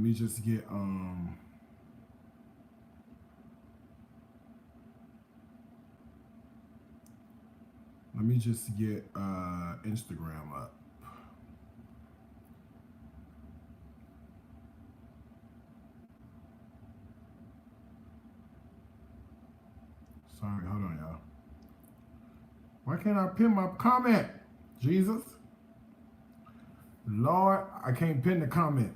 me just get Instagram up. Sorry, hold on, y'all. Why can't I pin my comment? Jesus. Lord, I can't pin the comment.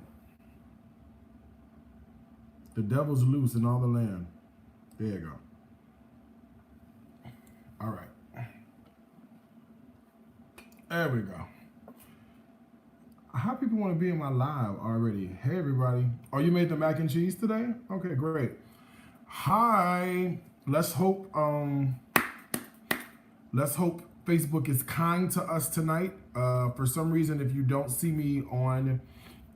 The devil's loose in all the land. There you go. All right. There we go. How people want to be in my live already? Hey, everybody. Oh, you made the mac and cheese today? Okay, great. Hi. Let's hope Facebook is kind to us tonight. For some reason, if you don't see me on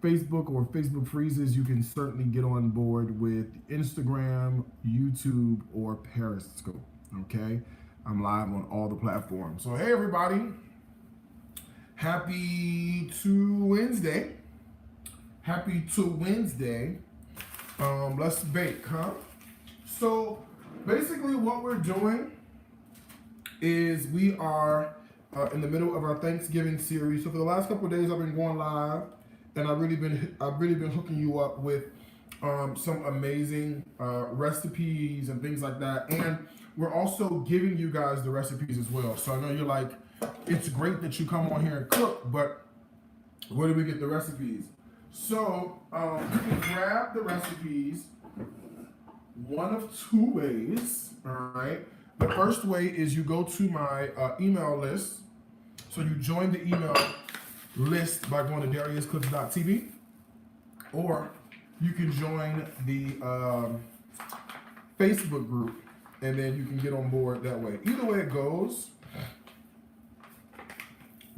Facebook or Facebook freezes, you can certainly get on board with Instagram, YouTube, or Periscope. Okay, I'm live on all the platforms. So hey, everybody. Happy to Wednesday. Happy to Wednesday. Let's bake, huh? So basically what we're doing is we are in the middle of our Thanksgiving series. So for the last couple of days I've been going live, and I've really been hooking you up with some amazing recipes and things like that. And we're also giving you guys the recipes as well. So I know you're like, it's great that you come on here and cook, but where do we get the recipes? So you can grab the recipes one of two ways, all right? The first way is you go to my email list. So you join the email list by going to dariuscooks.tv, or you can join the Facebook group, and then you can get on board that way. Either way it goes,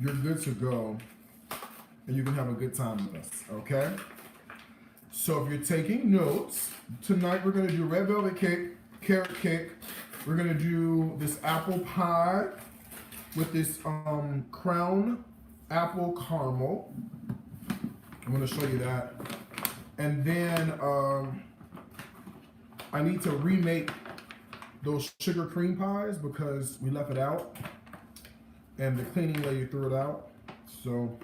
you're good to go, and you can have a good time with us, okay? So if you're taking notes, tonight we're gonna do red velvet cake, carrot cake. We're gonna do this apple pie with this crown apple caramel. I'm gonna show you that. And then I need to remake those sugar cream pies because we left it out, and the cleaning lady threw it out. So,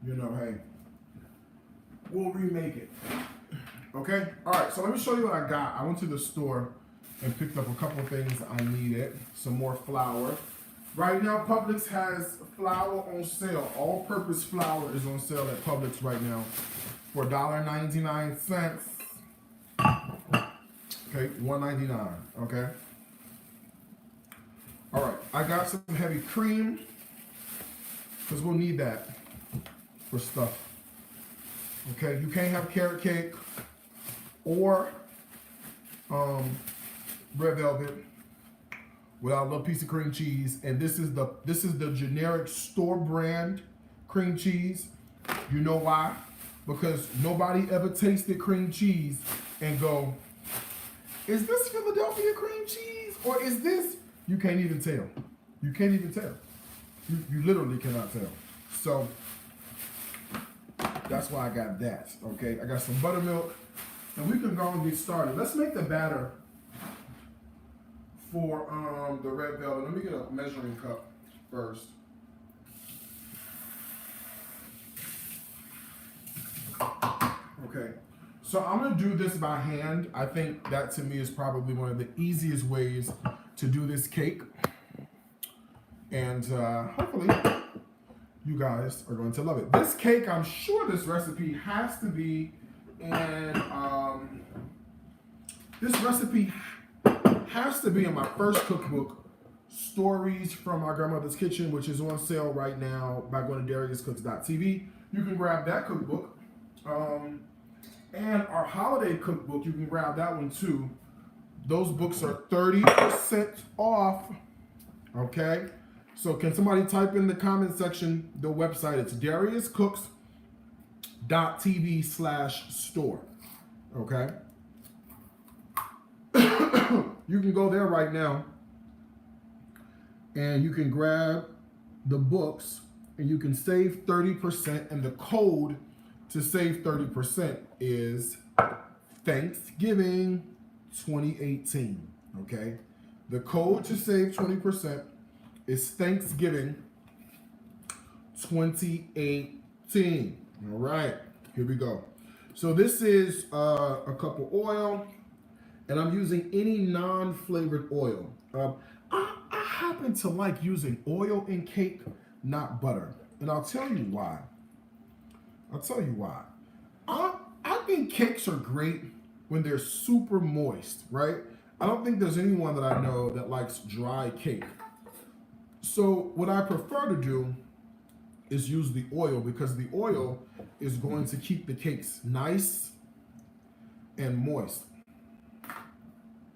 you know, hey, we'll remake it. Okay? All right, so let me show you what I got. I went to the store and picked up a couple of things I needed. Some more flour. Right now, Publix has flour on sale. All-purpose flour is on sale at Publix right now for $1.99. Okay, $1.99, okay? All right, I got some heavy cream because we'll need that for stuff. Okay, you can't have carrot cake or red velvet without a little piece of cream cheese. And this is the generic store brand cream cheese. You know why? Because nobody ever tasted cream cheese and go, is this Philadelphia cream cheese or is this? You can't even tell. You can't even tell. You literally cannot tell. So that's why I got that, okay? I got some buttermilk, and we can go and get started. Let's make the batter for the red velvet. Let me get a measuring cup first. Okay, so I'm gonna do this by hand. I think that to me is probably one of the easiest ways to do this cake. And hopefully you guys are going to love it. This cake, I'm sure this recipe has to be in, my first cookbook, Stories from My Grandmother's Kitchen, which is on sale right now by going to dariuscooks.tv. You can grab that cookbook. And our holiday cookbook, you can grab that one too. Those books are 30% off, okay? So can somebody type in the comment section the website? It's dariuscooks.tv/store, okay? You can go there right now and you can grab the books and you can save 30%, and the code to save 30% is Thanksgiving 2018, okay? The code to save 20% is Thanksgiving 2018. All right, here we go. So this is a cup of oil, and I'm using any non-flavored oil. I happen to like using oil in cake, not butter. And I'll tell you why. I think cakes are great when they're super moist, right? I don't think there's anyone that I know that likes dry cake. So what I prefer to do is use the oil because the oil is going to keep the cakes nice and moist.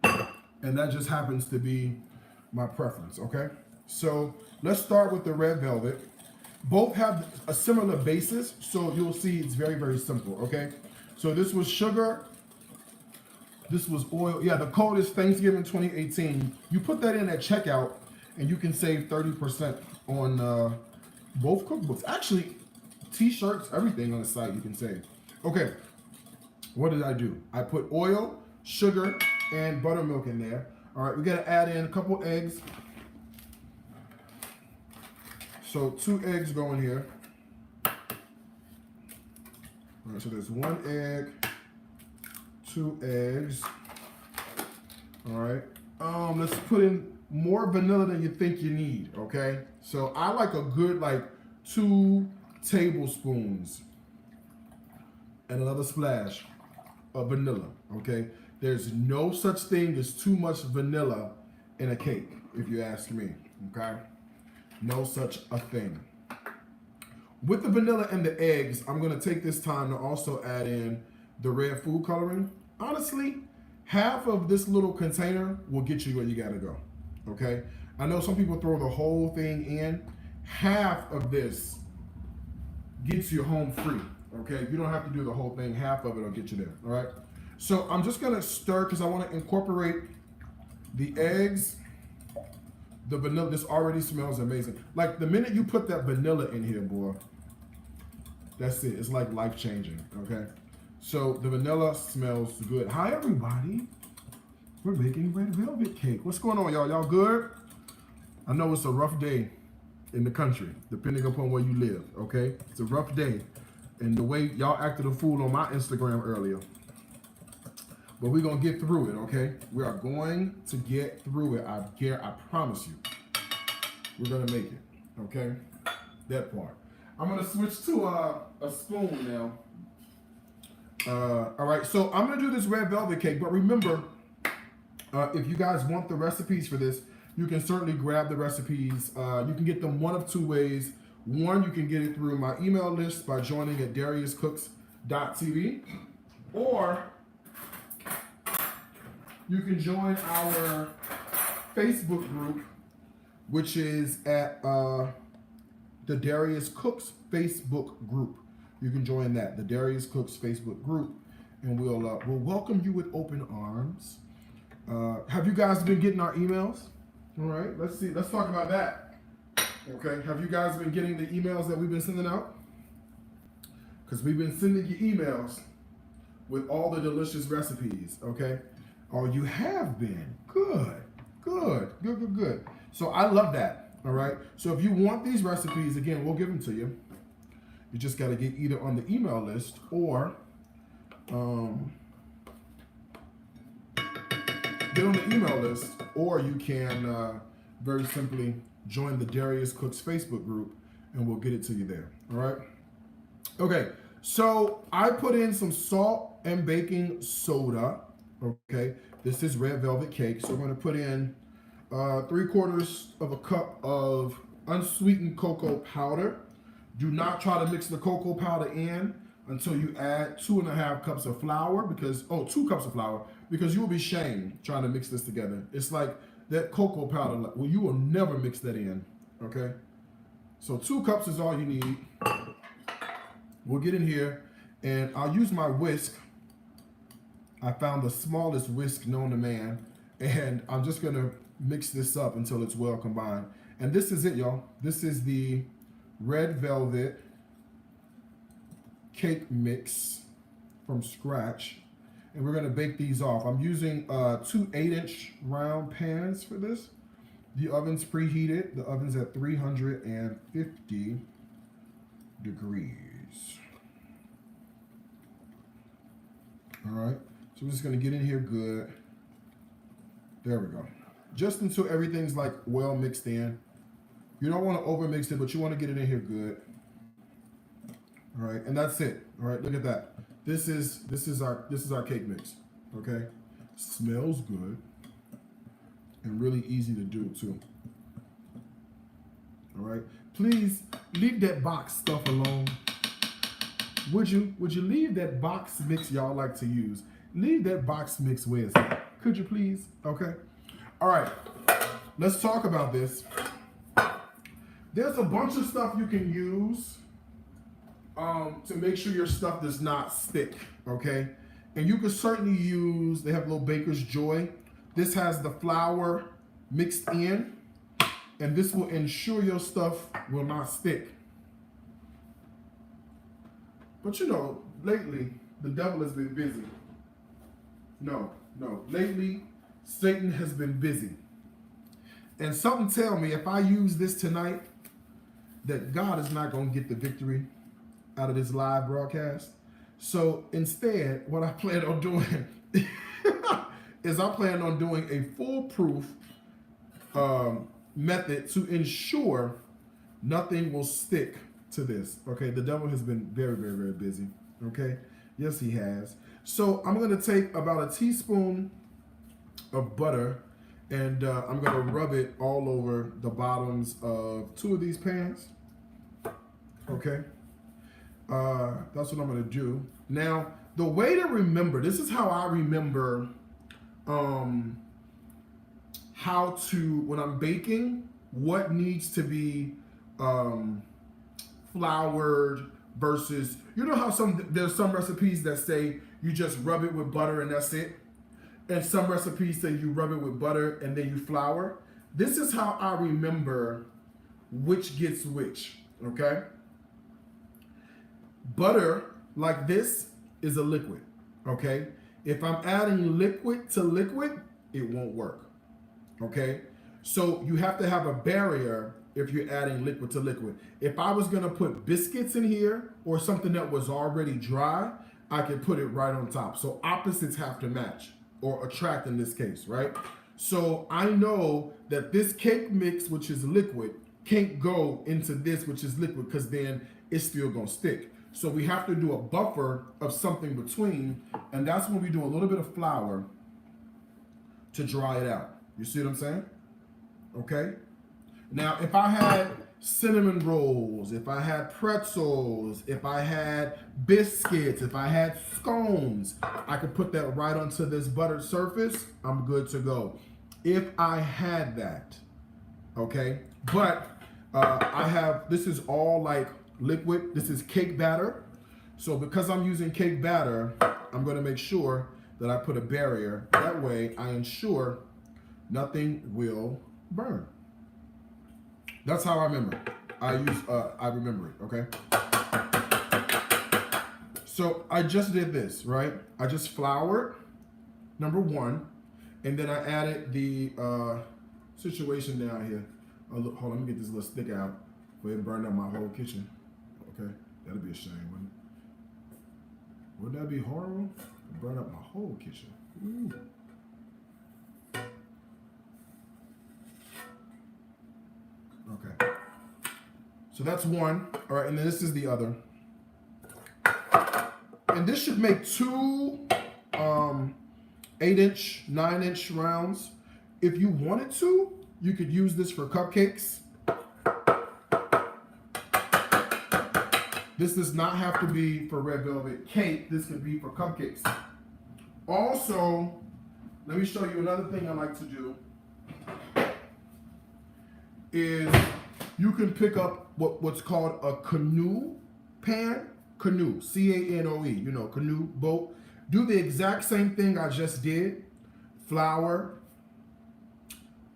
And that just happens to be my preference, okay? So let's start with the red velvet. Both have a similar basis, so you'll see it's very, very simple, okay? So this was sugar, this was oil. Yeah, the code is Thanksgiving 2018. You put that in at checkout, and you can save 30% on both cookbooks. Actually, t-shirts, everything on the site you can save. Okay, what did I do? I put oil, sugar, and buttermilk in there. All right, we gotta add in a couple eggs. So 2 eggs go in here. All right, so there's 1 egg, 2 eggs. All right, let's put in more vanilla than you think you need, okay? So I like a good, like 2 tablespoons and another splash of vanilla, okay? There's no such thing as too much vanilla in a cake, if you ask me, okay? No such a thing. With the vanilla and the eggs, I'm gonna take this time to also add in the red food coloring. Honestly, half of this little container will get you where you gotta go, okay? I know some people throw the whole thing in. Half of this gets you home free, okay? You don't have to do the whole thing. Half of it will get you there, all right? So I'm just gonna stir because I wanna incorporate the eggs, the vanilla. This already smells amazing. Like the minute you put that vanilla in here, boy, that's it. It's like life-changing, okay? So the vanilla smells good. Hi, everybody. We're making red velvet cake. What's going on, y'all? Y'all good? I know it's a rough day in the country, depending upon where you live, okay? It's a rough day. And the way y'all acted a fool on my Instagram earlier. But we're going to get through it, okay? We are going to get through it. I promise you. We're going to make it, okay? That part. I'm going to switch to a spoon now. All right, so I'm going to do this red velvet cake. But remember, if you guys want the recipes for this, you can certainly grab the recipes. You can get them one of 2 ways. One, you can get it through my email list by joining at dariuscooks.tv. Or you can join our Facebook group, which is at the Darius Cooks Facebook group. You can join that, the Darius Cooks Facebook group, and we'll welcome you with open arms. Have you guys been getting our emails? All right, let's see. Let's talk about that. Okay, have you guys been getting the emails that we've been sending out? Because we've been sending you emails with all the delicious recipes, okay? Oh, you have been. Good. So I love that, all right? So if you want these recipes, again, we'll give them to you. You just got to get either on the email list or get on the email list, or you can very simply join the Darius Cooks Facebook group, and we'll get it to you there, all right? Okay, so I put in some salt and baking soda. Okay, this is red velvet cake. So we're going to put in 3/4 of a cup of unsweetened cocoa powder. Do not try to mix the cocoa powder in until you add 2.5 cups of flour, because 2 cups of flour, because you will be shamed trying to mix this together. It's like that cocoa powder. Well, you will never mix that in. Okay, so 2 cups is all you need. We'll get in here, and I'll use my whisk. I found the smallest whisk known to man, and I'm just gonna mix this up until it's well combined. And this is it, y'all. This is the red velvet cake mix from scratch. And we're gonna bake these off. I'm using 2 8-inch round pans for this. The oven's preheated. The oven's at 350 degrees. All right, so we're just gonna get in here good. There we go. Just until everything's like well mixed in. You don't want to over mix it, but you want to get it in here good. All right, and that's it. All right, look at that. This is our cake mix. Okay, smells good and really easy to do too. All right, please leave that box stuff alone. Would you leave that box mix y'all like to use? Leave that box mix where it's at. Could you please? Okay. All right. Let's talk about this. There's a bunch of stuff you can use to make sure your stuff does not stick. Okay. And you can certainly use, they have little Baker's Joy. This has the flour mixed in, and this will ensure your stuff will not stick. But you know, lately, the devil has been busy. No. Lately, Satan has been busy. And something tell me if I use this tonight, that God is not going to get the victory out of this live broadcast. So instead, what I plan on doing is I plan on doing a foolproof method to ensure nothing will stick to this. Okay, the devil has been very, very, very busy. Okay, yes, he has. So I'm going to take about a teaspoon of butter, and I'm going to rub it all over the bottoms of 2 of these pans. Okay, that's what I'm going to do. Now, the way to remember, this is how I remember how to, when I'm baking, what needs to be floured versus, you know how there's some recipes that say you just rub it with butter and that's it, and some recipes say you rub it with butter and then you flour. This is how I remember which gets which. Okay, butter like this is a liquid. Okay, if I'm adding liquid to liquid, it won't work. Okay, so you have to have a barrier if you're adding liquid to liquid. If I was gonna put biscuits in here or something that was already dry, I could put it right on top. So opposites have to match, or attract in this case, right? So I know that this cake mix, which is liquid, can't go into this, which is liquid, because then it's still gonna stick. So we have to do a buffer of something between, and that's when we do a little bit of flour to dry it out. You see what I'm saying? Okay. Now, if I had cinnamon rolls, if I had pretzels, if I had biscuits, if I had scones, I could put that right onto this buttered surface. I'm good to go. If I had that, okay? But this is all like liquid. This is cake batter. So because I'm using cake batter, I'm gonna make sure that I put a barrier. That way I ensure nothing will burn. That's how I remember. I remember it, okay? So I just did this, right? I just floured, number 1, and then I added the situation down here. Oh, look, hold on, let me get this little stick out. Go ahead and burn up my whole kitchen. Okay, that'd be a shame, wouldn't it? Wouldn't that be horrible? Burn up my whole kitchen. Ooh. Okay, so that's one. All right, and then this is the other. And this should make 2 8-inch, 9-inch rounds. If you wanted to, you could use this for cupcakes. This does not have to be for red velvet cake. This could be for cupcakes. Also, let me show you another thing I like to do. Is you can pick up what's called a canoe pan. Canoe, C-A-N-O-E, you know, canoe, boat. Do the exact same thing I just did. Flour,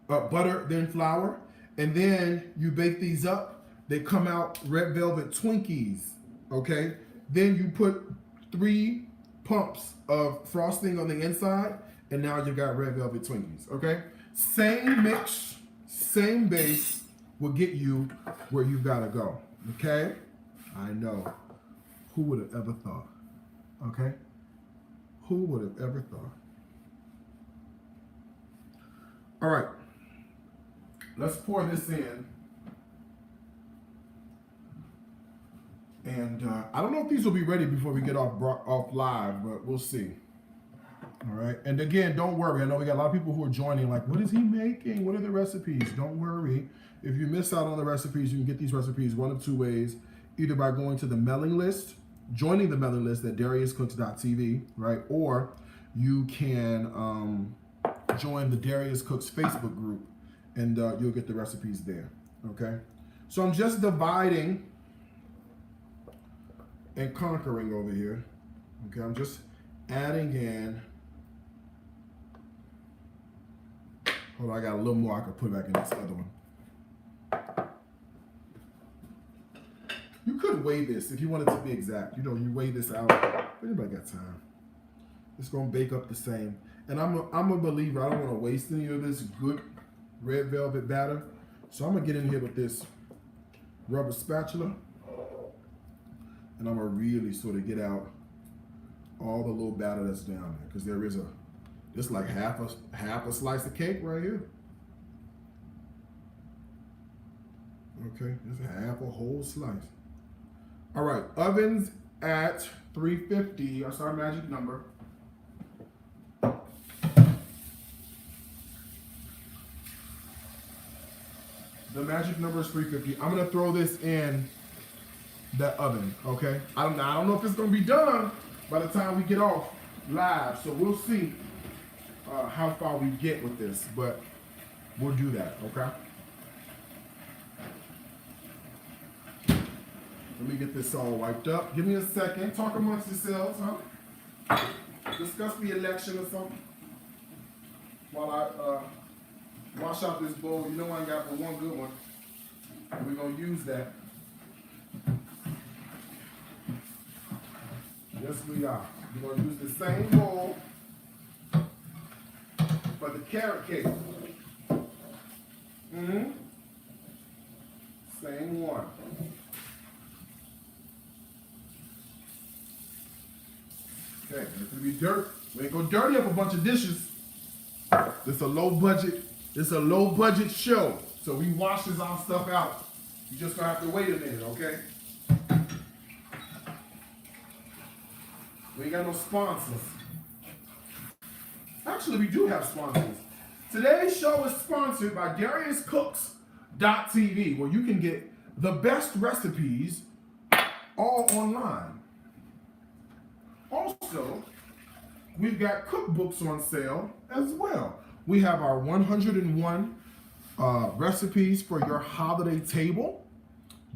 butter, then flour. And then you bake these up. They come out red velvet Twinkies, okay? Then you put 3 pumps of frosting on the inside, and now you got red velvet Twinkies, okay? Same mix, same base will get you where you gotta go, okay? I know. Who would have ever thought, okay? Who would have ever thought? All right, let's pour this in. And I don't know if these will be ready before we get off live, but we'll see. All right, and again, don't worry. I know we got a lot of people who are joining like, what is he making? What are the recipes? Don't worry. If you miss out on the recipes, you can get these recipes one of two ways, either by going to the mailing list, joining the mailing list at DariusCooks.tv, right? Or you can join the Darius Cooks Facebook group, and you'll get the recipes there, okay? So I'm just dividing and conquering over here, okay? I'm just adding in. Hold on, I got a little more I could put back in this other one. You could weigh this if you wanted to be exact. You know, you weigh this out. Anybody got time? It's gonna bake up the same. And I'm a believer. I don't want to waste any of this good red velvet batter. So I'm gonna get in here with this rubber spatula, and I'm gonna really sort of get out all the little batter that's down there, because there is it's like half a slice of cake right here. Okay, it's half a whole slice. All right, ovens at 350. That's our magic number. The magic number is 350. I'm gonna throw this in the oven, okay? I don't know if it's gonna be done by the time we get off live, so we'll see how far we get with this, but we'll do that, okay? Let me get this all wiped up. Give me a second. Talk amongst yourselves, huh? Discuss the election or something while I wash out this bowl. You know I got but one good one. And we're gonna use that. Yes, we are. We're gonna use the same bowl for the carrot cake. Same one. Okay, it's gonna be dirt. We ain't gonna dirty up a bunch of dishes. It's a low budget show. So we washes our stuff out. You just gonna have to wait a minute, okay? We ain't got no sponsors. Actually, we do have sponsors. Today's show is sponsored by DariusCooks.tv, where you can get the best recipes all online. Also, we've got cookbooks on sale as well. We have our 101 recipes for your holiday table.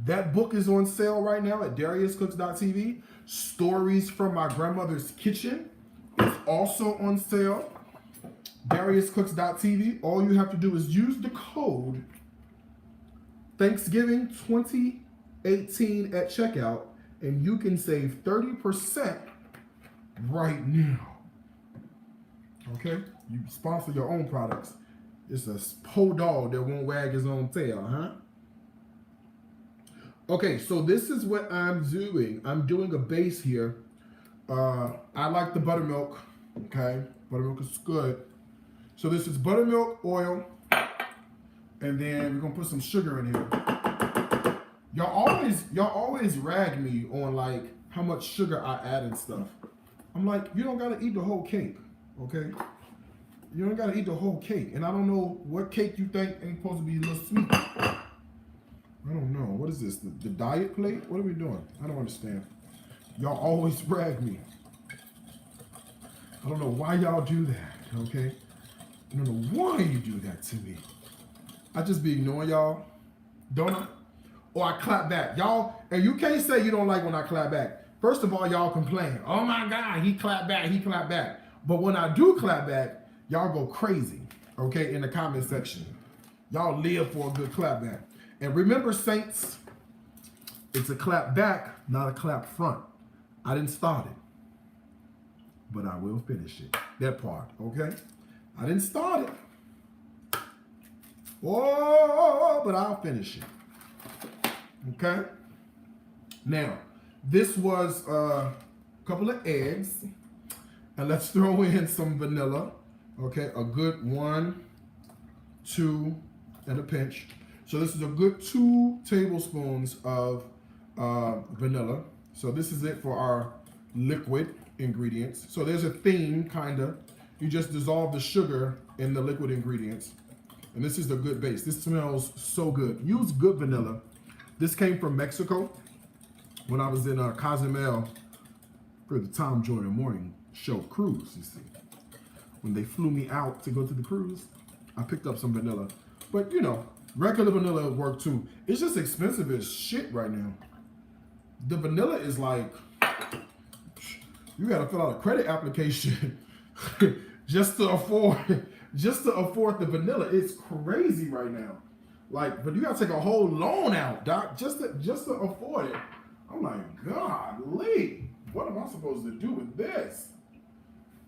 That book is on sale right now at DariusCooks.tv. Stories from My Grandmother's Kitchen is also on sale. DariusCooks.tv. All you have to do is use the code Thanksgiving 2018 at checkout, and you can save 30% right now. Okay? You sponsor your own products. It's a po dog that won't wag his own tail, huh? Okay, so this is what I'm doing. I'm doing a base here. I like the buttermilk. Okay, buttermilk is good. So this is buttermilk, oil, and then we're gonna put some sugar in here. Y'all always rag me on like how much sugar I add and stuff. I'm like, you don't gotta eat the whole cake, okay? You don't gotta eat the whole cake. And I don't know what cake you think ain't supposed to be a little sweet. I don't know. What is this? The diet plate? What are we doing? I don't understand. Y'all always rag me. I don't know why y'all do that, okay? I don't know why you do that to me. I just be ignoring y'all, don't I? Or I clap back. Y'all, and you can't say you don't like when I clap back. First of all, y'all complain. Oh my God, he clapped back, he clapped back. But when I do clap back, y'all go crazy, okay, in the comment section. Y'all live for a good clap back. And remember, saints, it's a clap back, not a clap front. I didn't start it. but I will finish it. That part, okay? I didn't start it. Oh, but I'll finish it. Okay? Now, this was a couple of eggs. And let's throw in some vanilla. Okay, a good 1, 2, and a pinch. So this is a good 2 tablespoons of vanilla. So this is it for our liquid ingredients. So there's a theme, kinda. You just dissolve the sugar in the liquid ingredients. And this is the good base. This smells so good. Use good vanilla. This came from Mexico when I was in Cozumel for the Tom Jordan Morning Show cruise, you see. When they flew me out to go to the cruise, I picked up some vanilla. But you know, regular vanilla work too. It's just expensive as shit right now. The vanilla is like, you gotta fill out a credit application just to afford the vanilla. It's crazy right now. Like, but you gotta take a whole loan out, doc, just to afford it. I'm like, golly, what am I supposed to do with this?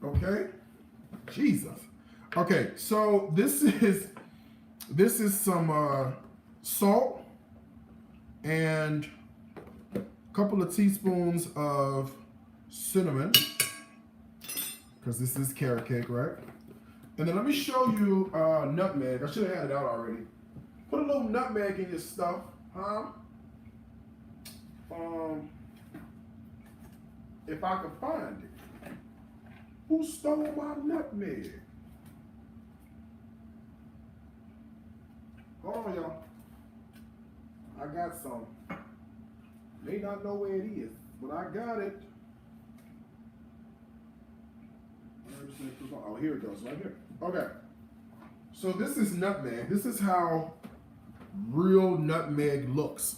Okay, Jesus. Okay, so this is some salt and a couple of teaspoons of cinnamon, because this is carrot cake, right? And then let me show you nutmeg. I should have had it out already. Put a little nutmeg in your stuff, huh? If I can find it. Who stole my nutmeg? Hold on, y'all. I got some. May not know where it is, but I got it. Oh, here it goes, right here. Okay. So this is nutmeg. This is how real nutmeg looks.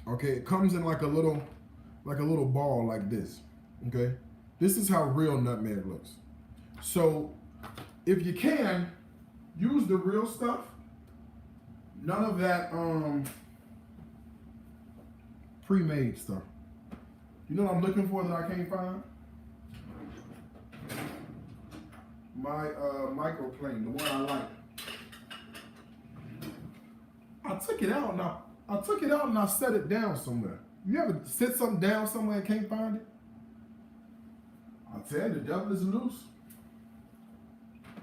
Okay, it comes in like a little ball like this. Okay. This is how real nutmeg looks. So if you can, use the real stuff. None of that pre-made stuff. You know what I'm looking for that I can't find? My microplane, the one I like. I took it out and I set it down somewhere. You ever set something down somewhere and can't find it? I tell you, the devil is loose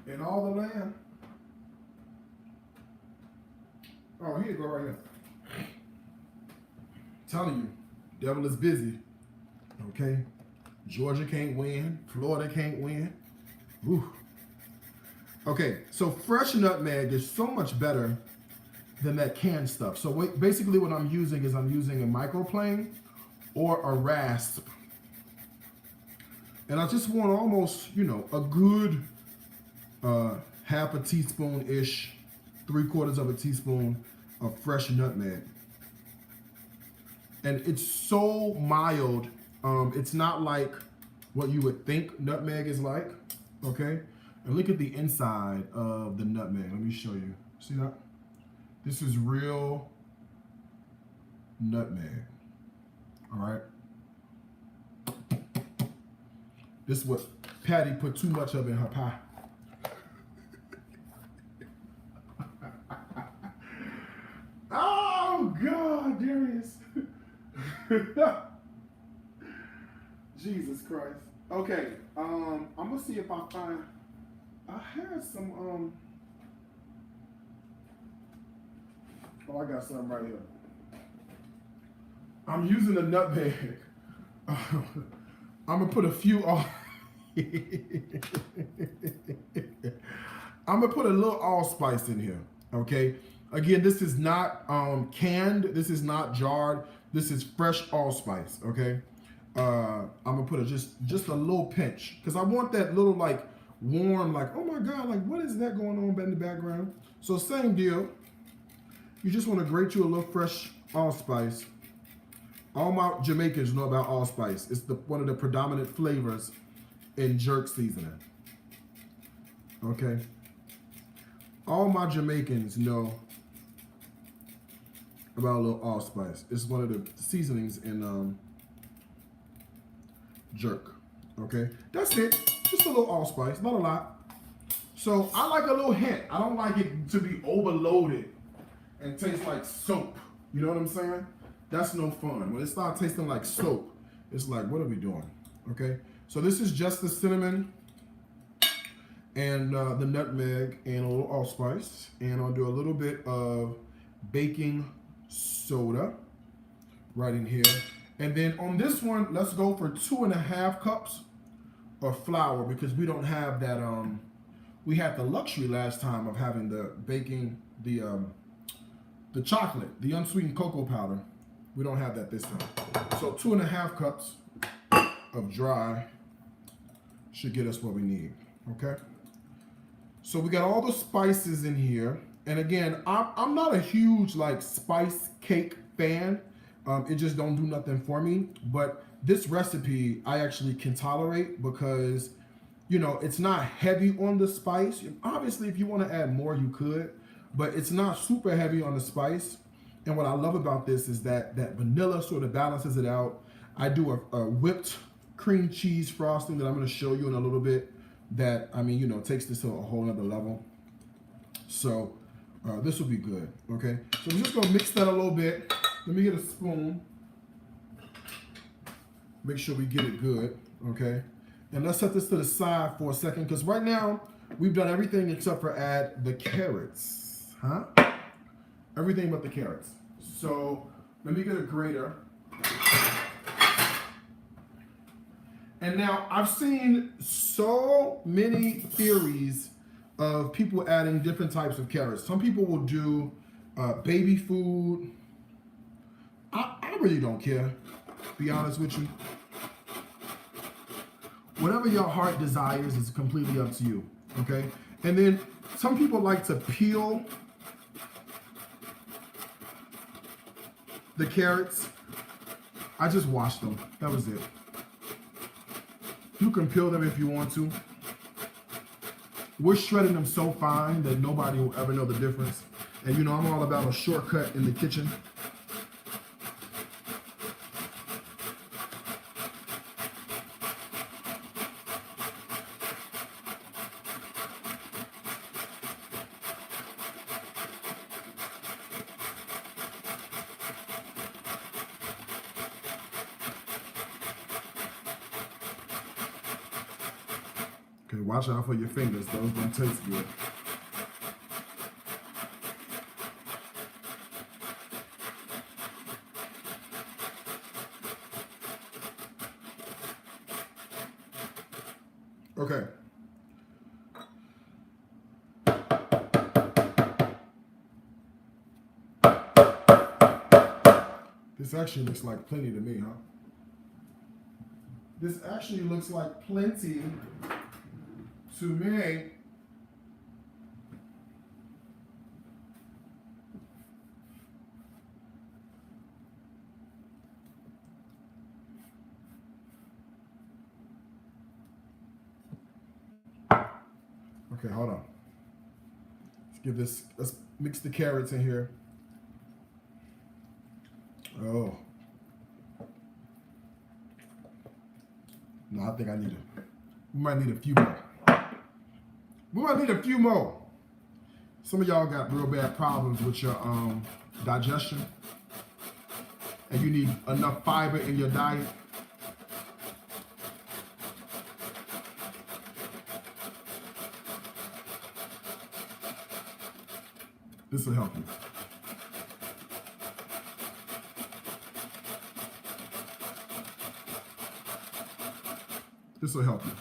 in all the land. Oh, here you go right here. Telling you, devil is busy. Okay? Georgia can't win. Florida can't win. Ooh. Okay, so fresh nutmeg is so much better than that canned stuff. So basically what I'm using is I'm using a microplane or a rasp. And I just want almost, you know, a good half a teaspoon-ish, 3/4 of a teaspoon of fresh nutmeg. And it's so mild. It's not like what you would think nutmeg is like, okay? And look at the inside of the nutmeg. Let me show you. See that? This is real nutmeg, all right? This is what Patty put too much of in her pie. Oh, God, Darius. Jesus Christ. Okay, I'm gonna see if I find, I had some, oh, I got something right here. I'm using a nutmeg. I'm gonna put a few on. I'm gonna put a little allspice in here, okay? Again, this is not canned. This is not jarred. This is fresh allspice, okay? I'm gonna put just a little pinch because I want that little like warm, like, oh my God, like what is that going on in the background? So same deal. You just want to grate you a little fresh allspice. All my Jamaicans know about allspice. It's one of the predominant flavors in jerk seasoning. Okay. All my Jamaicans know about a little allspice. It's one of the seasonings in jerk. Okay, that's it. Just a little allspice, not a lot. So I like a little hint. I don't like it to be overloaded and taste like soap. You know what I'm saying? That's no fun. When it starts tasting like soap, it's like, what are we doing? Okay, so this is just the cinnamon and the nutmeg and a little allspice. And I'll do a little bit of baking soda right in here. And then on this one, let's go for 2.5 cups of flour because we don't have that. We had the luxury last time of having the baking, the chocolate, the unsweetened cocoa powder. We don't have that this time. So 2.5 cups of dry should get us what we need. Okay. So we got all the spices in here. And again, I'm not a huge like spice cake fan. It just don't do nothing for me. But this recipe I actually can tolerate because, you know, it's not heavy on the spice. Obviously, if you want to add more, you could. But it's not super heavy on the spice. And what I love about this is that vanilla sort of balances it out. I do a whipped cream cheese frosting that I'm going to show you in a little bit that, I mean, you know, takes this to a whole other level. So this will be good, okay? So I'm just going to mix that a little bit. Let me get a spoon. Make sure we get it good, okay? And let's set this to the side for a second because right now we've done everything except for add the carrots, huh? Everything but the carrots. So let me get a grater. And now I've seen so many theories of people adding different types of carrots. Some people will do baby food. I really don't care, to be honest with you. Whatever your heart desires is completely up to you, okay? And then some people like to peel the carrots. I just washed them. That was it. You can peel them if you want to. We're shredding them so fine that nobody will ever know the difference. And you know, I'm all about a shortcut in the kitchen. Okay, watch out for your fingers. Those don't taste good. Okay. This actually looks like plenty to me, huh? This actually looks like plenty to me. Okay, hold on. Let's mix the carrots in here. Oh. No, I think we might need a few more. We might need a few more. Some of y'all got real bad problems with your digestion. And you need enough fiber in your diet. This will help you. This will help you.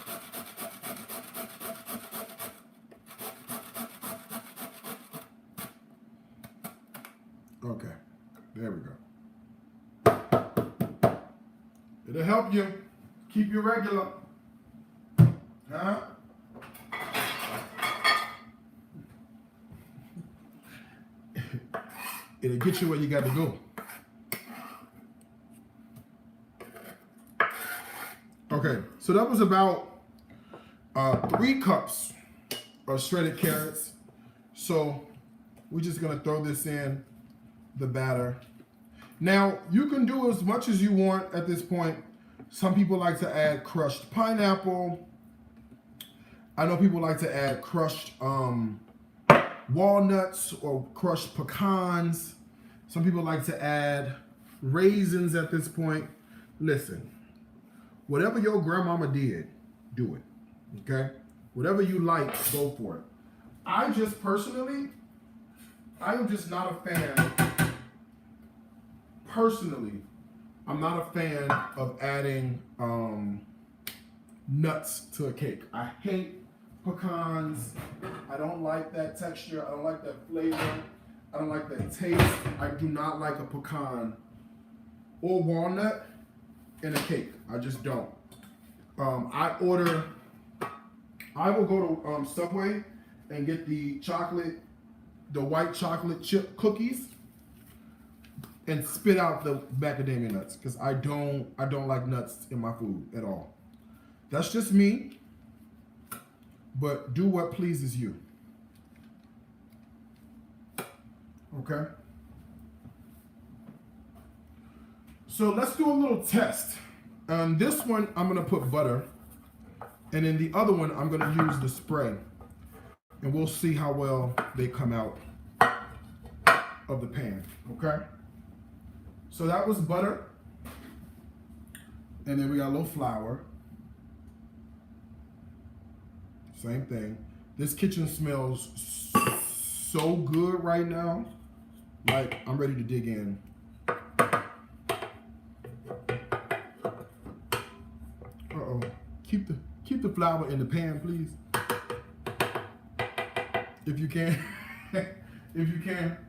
Okay, there we go. It'll help you keep you regular. Huh? It'll get you where you got to go. Okay, so that was about 3 cups of shredded carrots. So we're just gonna throw this in the batter. Now you can do as much as you want at this point. Some people like to add crushed pineapple. I know people like to add crushed walnuts or crushed pecans. Some people like to add raisins at this point. Listen, whatever your grandmama did, do it, okay? Whatever you like, go for it. I just personally, I am just not a fan, personally, I'm not a fan of adding nuts to a cake. I hate pecans. I don't like that texture. I don't like that flavor. I don't like that taste. I do not like a pecan or walnut in a cake. I just don't. I will go to Subway and get the white chocolate chip cookies and spit out the macadamia nuts because I don't like nuts in my food at all. That's just me, but do what pleases you. Okay? So let's do a little test. This one, I'm gonna put butter, and in the other one, I'm gonna use the spray, and we'll see how well they come out of the pan, okay? So that was butter, and then we got a little flour. Same thing. This kitchen smells so good right now. Like, I'm ready to dig in. Uh-oh. Keep the flour in the pan, please. If you can. If you can.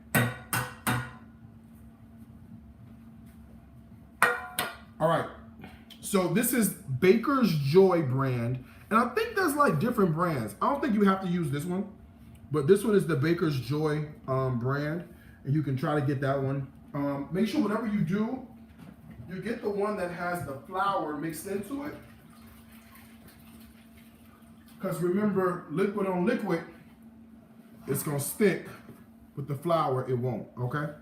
All right. So this is Baker's Joy brand. And I think there's like different brands. I don't think you have to use this one. But this one is the Baker's Joy brand. And you can try to get that one. Make sure whatever you do, you get the one that has the flour mixed into it. Because remember, liquid on liquid, it's going to stick. With the flour, it won't, okay?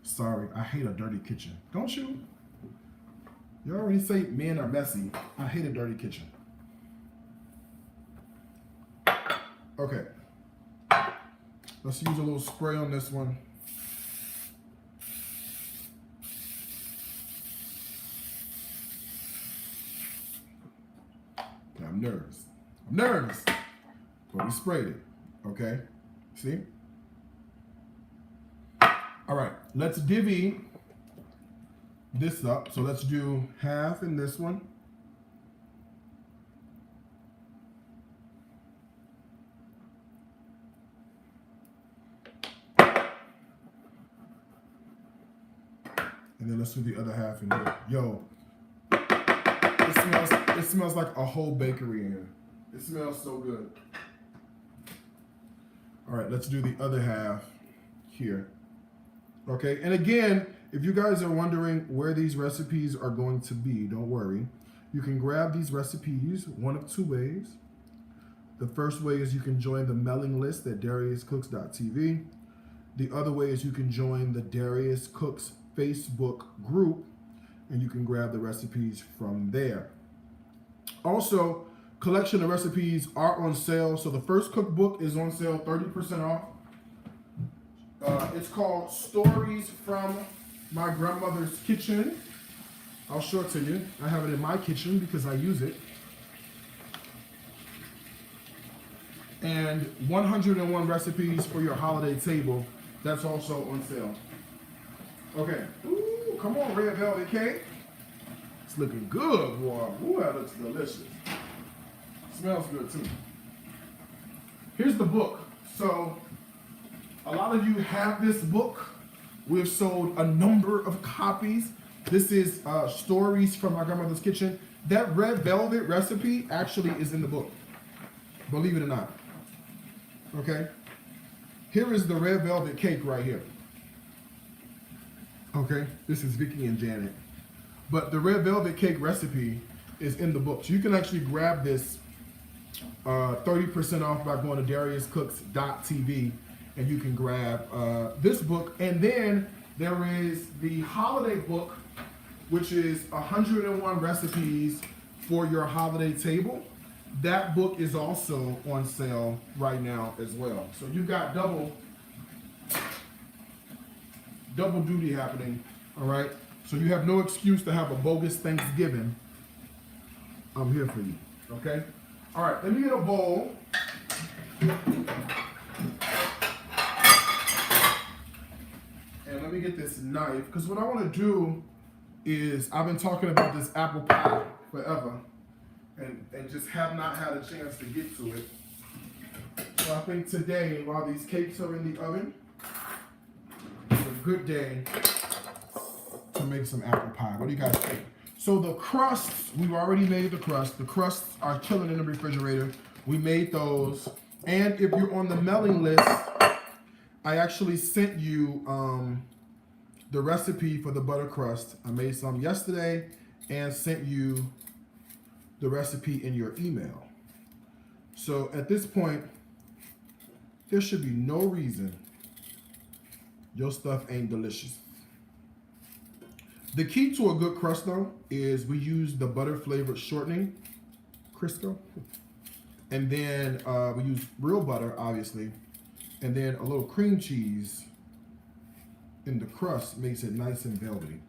Sorry, I hate a dirty kitchen. Don't you? You already say men are messy. I hate a dirty kitchen. Okay. Let's use a little spray on this one. Okay, I'm nervous. I'm nervous. But we sprayed it, okay? See? All right, let's divvy this up. So let's do half in this one. And then let's do the other half in here. Yo, it smells like a whole bakery in here. It smells so good. All right, let's do the other half here. Okay, and again, if you guys are wondering where these recipes are going to be, don't worry. You can grab these recipes one of two ways. The first way is you can join the mailing list at DariusCooks.tv. The other way is you can join the Darius Cooks Facebook group, and you can grab the recipes from there. Also, collection of recipes are on sale. So the first cookbook is on sale, 30% off. It's called Stories from My Grandmother's Kitchen. I'll show it to you. I have it in my kitchen because I use it. And 101 recipes for your holiday table. That's also on sale. Okay. Ooh, come on, red velvet cake. It's looking good, boy. Ooh, that looks delicious. Smells good too. Here's the book. So, a lot of you have this book. We've sold a number of copies. This is Stories from My Grandmother's Kitchen. That red velvet recipe actually is in the book. Believe it or not. Okay? Here is the red velvet cake right here. Okay? This is Vicky and Janet. But the red velvet cake recipe is in the book. So you can actually grab this 30% off by going to DariusCooks.tv, and you can grab this book. And then there is the holiday book, which is 101 recipes for your holiday table. That book is also on sale right now as well. So you've got double duty happening, all right? So you have no excuse to have a bogus Thanksgiving. I'm here for you, okay? All right, let me get a bowl. And let me get this knife, because what I want to do is, I've been talking about this apple pie forever, and just have not had a chance to get to it. So I think today, while these cakes are in the oven, is a good day to make some apple pie. What do you guys think? So the crusts, we've already made the crust. The crusts are chilling in the refrigerator. We made those. And if you're on the mailing list, I actually sent you the recipe for the butter crust. I made some yesterday and sent you the recipe in your email. So at this point, there should be no reason your stuff ain't delicious. The key to a good crust though is we use the butter flavored shortening, Crisco. And then we use real butter, obviously. And then a little cream cheese in the crust makes it nice and velvety.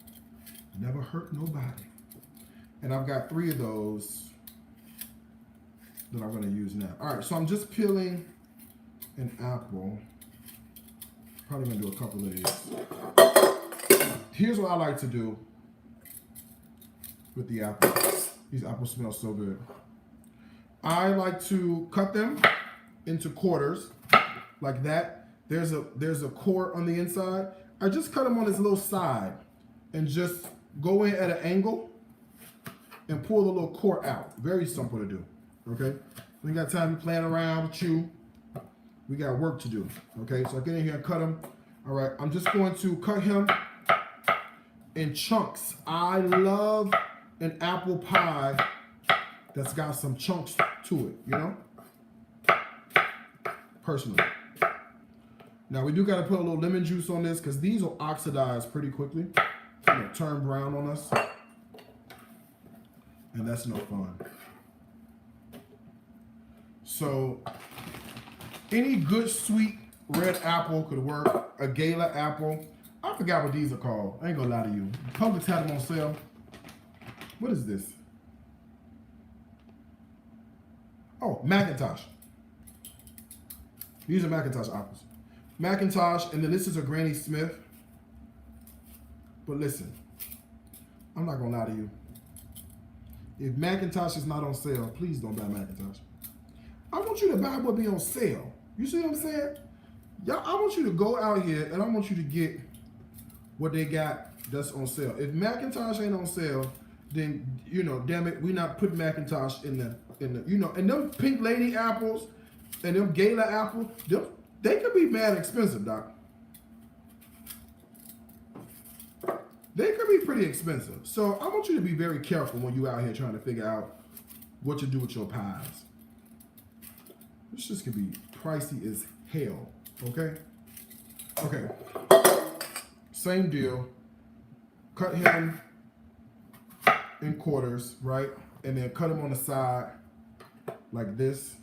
Never hurt nobody. And I've got 3 of those that I'm gonna use now. All right, so I'm just peeling an apple. Probably gonna do a couple of these. Here's what I like to do with the apples. These apples smell so good. I like to cut them into quarters like that. There's a core on the inside. I just cut them on this little side and just go in at an angle and pull the little core out. Very simple to do, okay? We ain't got time to play around with you. We got work to do, okay? So I get in here and cut them. All right, I'm just going to cut him in chunks. I love an apple pie that's got some chunks to it, you know? Personally. Now we do gotta put a little lemon juice on this because these will oxidize pretty quickly. Turn brown on us. And that's no fun. So any good sweet red apple could work. A gala apple. I forgot what these are called. I ain't gonna lie to you. Publix had them on sale. What is this? Oh, Macintosh. These are Macintosh apples. Macintosh, and then this is a Granny Smith. But listen, I'm not gonna lie to you. If Macintosh is not on sale, please don't buy Macintosh. I want you to buy what be on sale. You see what I'm saying? Y'all, I want you to go out here and I want you to get what they got that's on sale. If Macintosh ain't on sale, then, you know, damn it, we not putting Macintosh in the, you know, and them Pink Lady apples and them Gala apples, they could be mad expensive, Doc. They could be pretty expensive. So I want you to be very careful when you out here trying to figure out what to do with your pies. This just could be pricey as hell, okay? Okay, same deal. Cut him in quarters, right? And then cut him on the side like this.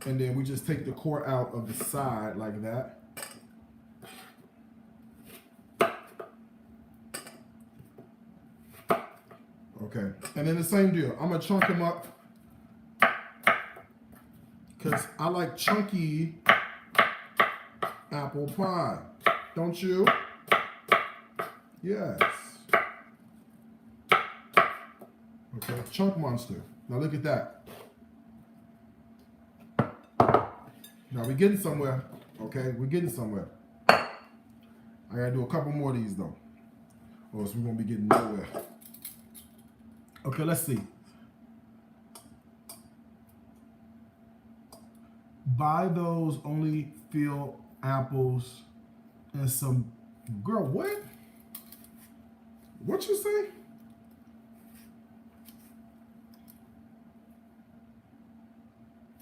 And then we just take the core out of the side like that. Okay, and then the same deal. I'm gonna chunk them up because I like chunky apple pie. Don't you? Yes. Okay, chunk monster. Now look at that. Now we're getting somewhere. Okay, we're getting somewhere. I gotta do a couple more of these though, or else we're gonna be getting nowhere. Okay, let's see. Buy those only feel apples and some, girl, what? What you say?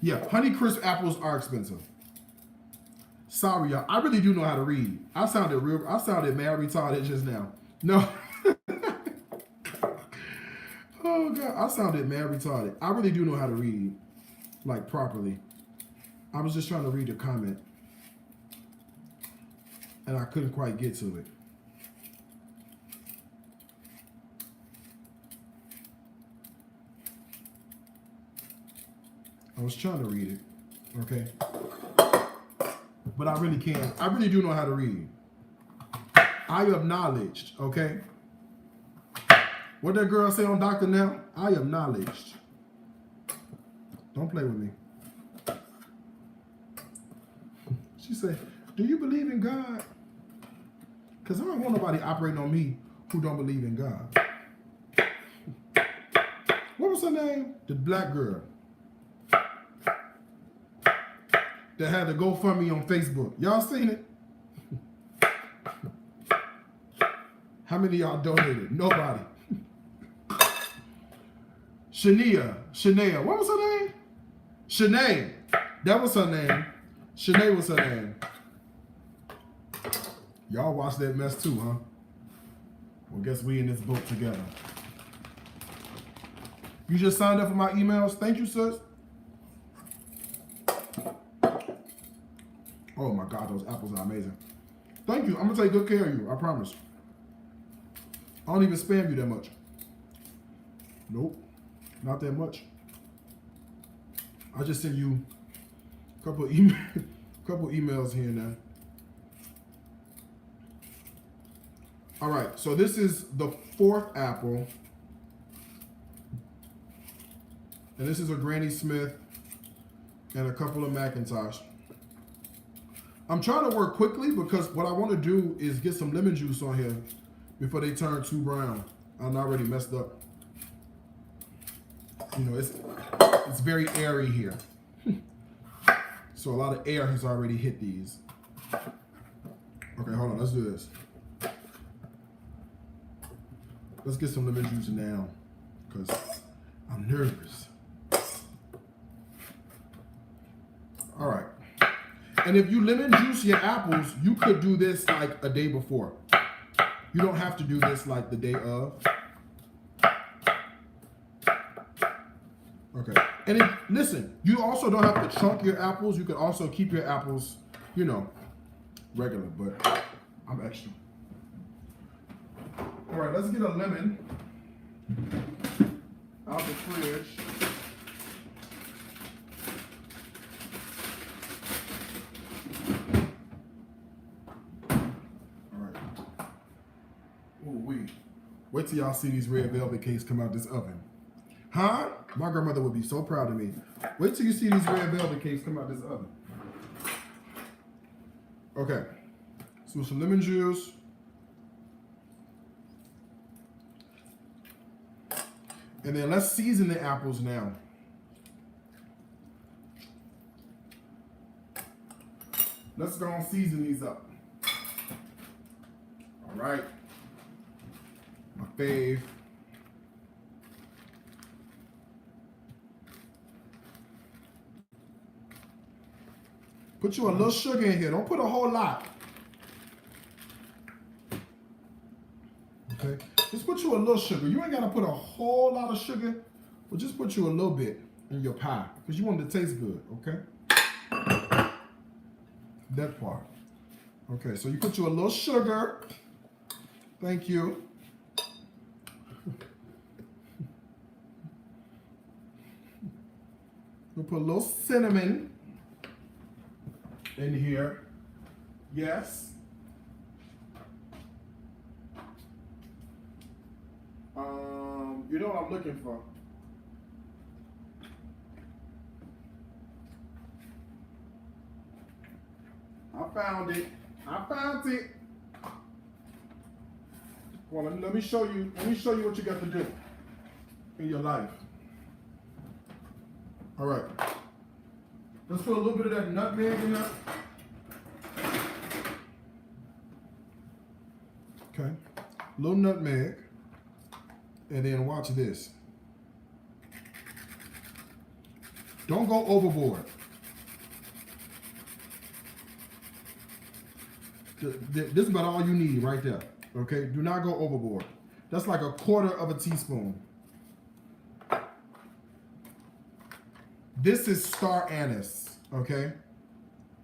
Yeah, Honeycrisp apples are expensive. Sorry, y'all. I really do know how to read. I sounded mad retarded just now. No. I sounded mad retarded. I really do know how to read, like, properly. I was just trying to read the comment, and I couldn't quite get to it. I was trying to read it, okay? But I really can't. I really do know how to read. I acknowledged, okay? What that girl say on Dr. Now? I acknowledged. Don't play with me. She said, do you believe in God? Because I don't want nobody operating on me who don't believe in God. What was her name? The black girl that had the GoFundMe on Facebook. Y'all seen it? How many of y'all donated? Nobody. Shania. What was her name? Shanae. That was her name. Shanae was her name. Y'all watch that mess too, huh? Well, guess we in this boat together. You just signed up for my emails? Thank you, sis. Oh my God, those apples are amazing. Thank you. I'm gonna take good care of you, I promise. I don't even spam you that much. Nope, not that much. I just sent you a couple emails here and there. All right, so this is the fourth apple. And this is a Granny Smith and a couple of Macintosh. I'm trying to work quickly because what I want to do is get some lemon juice on here before they turn too brown. I'm already messed up. You know, it's very airy here. So a lot of air has already hit these. Okay, hold on, let's do this. Let's get some lemon juice now because I'm nervous. All right. And if you lemon juice your apples, you could do this like a day before. You don't have to do this like the day of. Okay. And listen, you also don't have to chunk your apples. You could also keep your apples, you know, regular, but I'm extra. All right, let's get a lemon out the fridge. Wait till y'all see these red velvet cakes come out this oven. Huh? My grandmother would be so proud of me. Wait till you see these red velvet cakes come out this oven. Okay. So some lemon juice. And then let's season the apples now. Let's go and season these up. All right. My fave. Put you a little sugar in here. Don't put a whole lot. Okay? Just put you a little sugar. You ain't got to put a whole lot of sugar, but just put you a little bit in your pie because you want it to taste good, okay? That part. Okay, so you put you a little sugar. Thank you. We'll put a little cinnamon in here. Yes. You know what I'm looking for. I found it. I found it. Well, let me show you. Let me show you what you got to do in your life. All right. Let's put a little bit of that nutmeg in there. Okay. A little nutmeg. And then watch this. Don't go overboard. This is about all you need right there. Okay? Do not go overboard. That's like a quarter of a teaspoon. This is star anise, okay?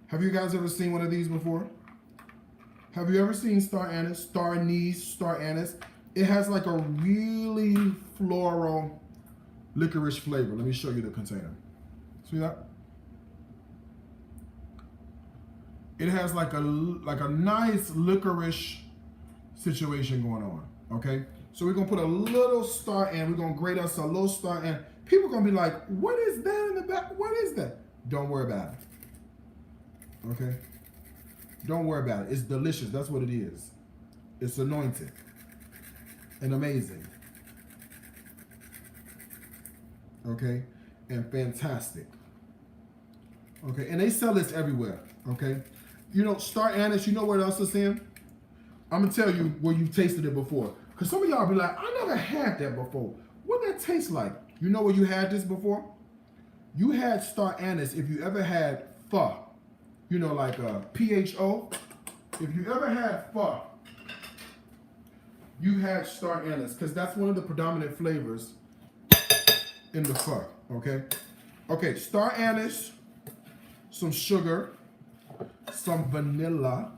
Have you guys ever seen one of these before? Have you ever seen star anise, star anise, star anise? It has like a really floral licorice flavor. Let me show you the container. See that? It has like a nice licorice situation going on, okay? So we're gonna put a little star anise. We're gonna grate us a little star anise. People are gonna be like, what is that in the back? What is that? Don't worry about it, okay? Don't worry about it. It's delicious. That's what it is. It's anointed and amazing, okay? And fantastic, okay? And they sell this everywhere, okay? You know, star anise, you know where else it's in? I'm gonna tell you where you've tasted it before. Because some of y'all be like, I never had that before. What that taste like? You know where you had this before? You had star anise if you ever had pho. You know, like PHO. If you ever had pho, you had star anise, because that's one of the predominant flavors in the pho, okay? Okay, star anise, some sugar, some vanilla,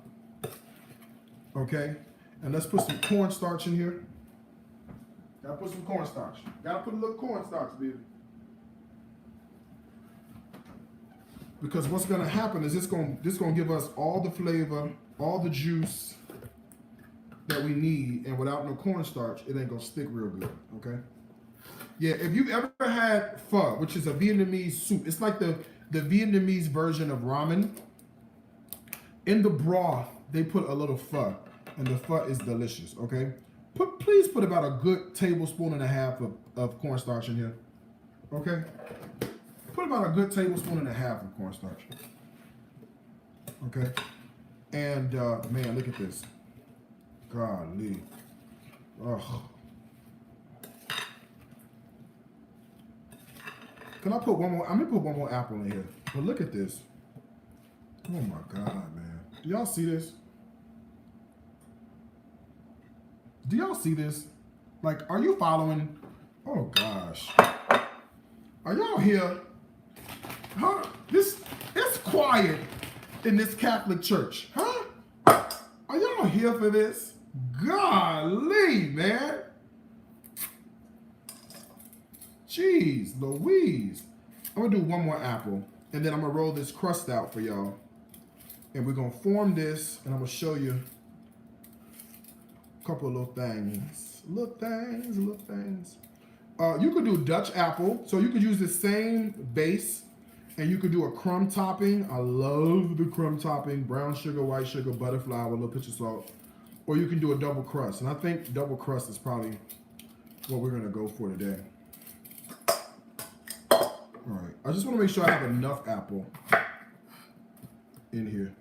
okay? And let's put some cornstarch in here. Gotta put some cornstarch. Gotta put a little cornstarch, baby. Because what's gonna happen is this gonna give us all the flavor, all the juice that we need, and without no cornstarch, it ain't gonna stick real good, okay? Yeah, if you've ever had pho, which is a Vietnamese soup, it's like the Vietnamese version of ramen. In the broth, they put a little pho, and the pho is delicious, okay? Please put about a good tablespoon and a half of cornstarch in here, okay? Put about a good tablespoon and a half of cornstarch, okay? And man, look at this. Golly. Ugh. Can I put one more? I'm gonna put one more apple in here. But look at this. Oh my God, man. Do y'all see this? Do y'all see this? Like, are you following? Oh gosh. Are y'all here? Huh? It's quiet in this Catholic church, huh? Are y'all here for this? Golly, man. Jeez Louise. I'm gonna do one more apple, and then I'm gonna roll this crust out for y'all. And we're gonna form this, and I'm gonna show you a couple of little things. Little things. You could do Dutch apple, so you could use the same base, and you could do a crumb topping. I love the crumb topping: brown sugar, white sugar, butter, flour, a little pinch of salt. Or you can do a double crust, and I think double crust is probably what we're gonna go for today. All right, I just want to make sure I have enough apple in here.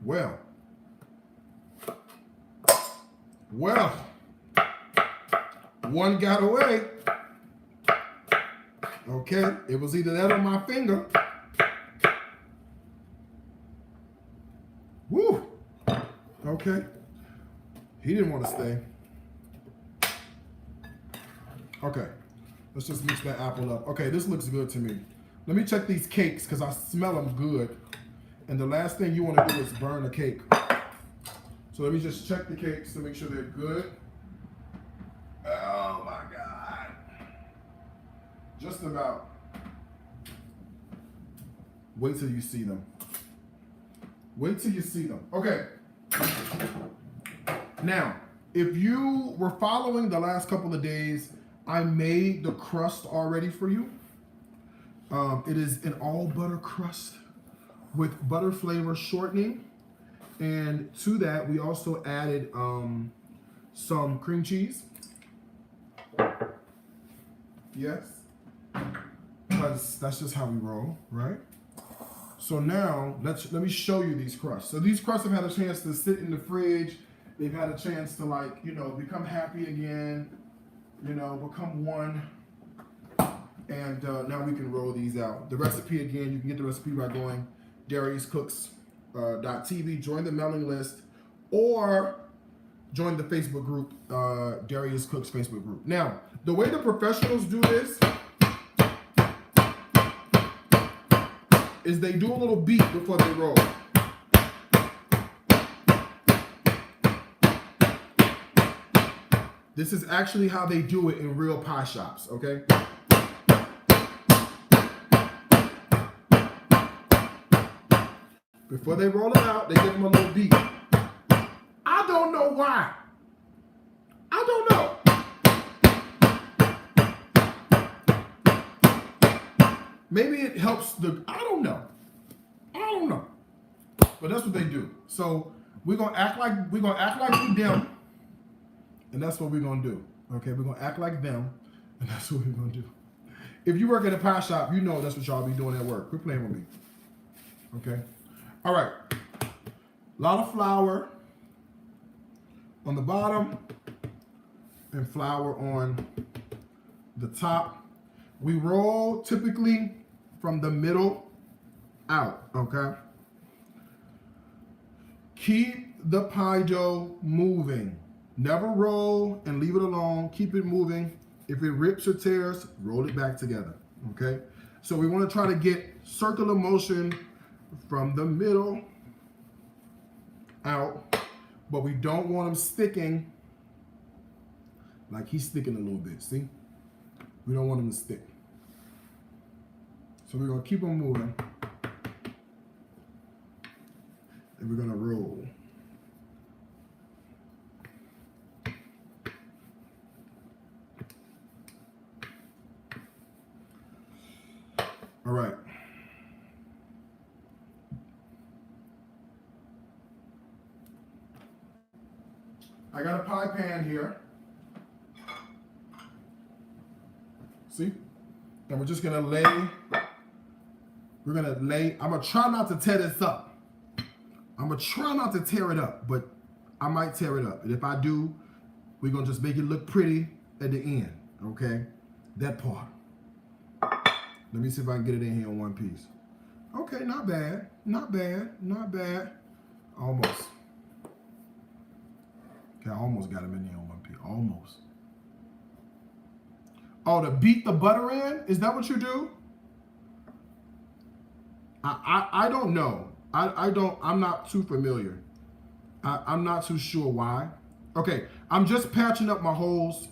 Well, one got away. Okay, it was either that or my finger. Woo! Okay, he didn't want to stay. Okay, let's just mix that apple up. Okay, this looks good to me. Let me check these cakes because I smell them good. And the last thing you want to do is burn a cake. So let me just check the cakes to make sure they're good. Oh my God. Just about. Wait till you see them. Wait till you see them. Okay. Now, if you were following the last couple of days, I made the crust already for you. It is an all butter crust with butter flavor shortening. And to that, we also added some cream cheese. Yes. Because that's just how we roll, right? So now, let me show you these crusts. So these crusts have had a chance to sit in the fridge. They've had a chance to, like, become happy again, become one. And now we can roll these out. The recipe, again, you can get the recipe by going DariusCooks.tv, join the mailing list, or join the Facebook group, Darius Cook's Facebook group. Now, the way the professionals do this is they do a little beat before they roll. This is actually how they do it in real pie shops, okay? Before they roll it out, they give them a little beat. I don't know why. I don't know. Maybe it helps I don't know. But that's what they do. So we're gonna act like we them, and that's what we're gonna do. Okay, we're gonna act like them, and that's what we're gonna do. If you work at a pie shop, you know that's what y'all be doing at work. Quit playing with me. Okay. All right. A lot of flour on the bottom and flour on the top. We roll typically from the middle out, okay? Keep the pie dough moving. Never roll and leave it alone. Keep it moving. If it rips or tears, roll it back together, okay? So we want to try to get circular motion from the middle out, but we don't want them sticking like he's sticking a little bit, see? We don't want them to stick. So we're gonna keep them moving, and we're gonna roll. All right. I got a pie pan here. See? And we're just gonna lay, I'm gonna try not to tear this up. I'm gonna try not to tear it up, but I might tear it up. And if I do, we're gonna just make it look pretty at the end, okay? That part. Let me see if I can get it in here in one piece. Okay, not bad, not bad, not bad. Almost. Okay, I almost got them in there in one piece, almost. Oh, to beat the butter in? Is that what you do? I don't know. I'm not too familiar. I'm not too sure why. Okay, I'm just patching up my holes.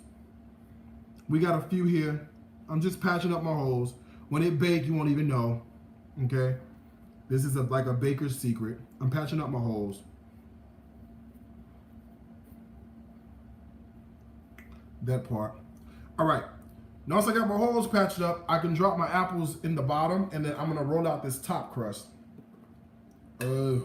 We got a few here. I'm just patching up my holes. When it bake, you won't even know. Okay? This is like a baker's secret. I'm patching up my holes. That part. All right. Now, once I got my holes patched up, I can drop my apples in the bottom, and then I'm gonna roll out this top crust. This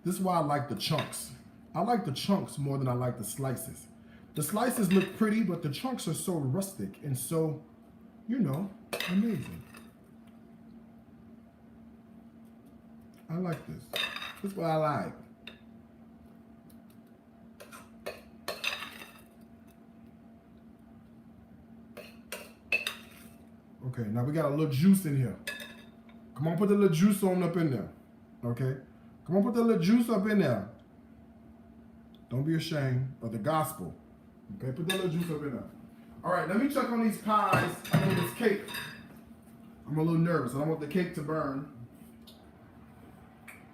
is why I like the chunks. I like the chunks more than I like the slices. The slices look pretty, but the chunks are so rustic and so, you know, amazing. I like this. This is what I like. Okay, now we got a little juice in here. Come on, put the little juice on up in there. Okay? Come on, put the little juice up in there. Don't be ashamed of the gospel. Okay, put that little juice up in there. All right, let me check on these pies. I mean, this cake. I'm a little nervous. I don't want the cake to burn.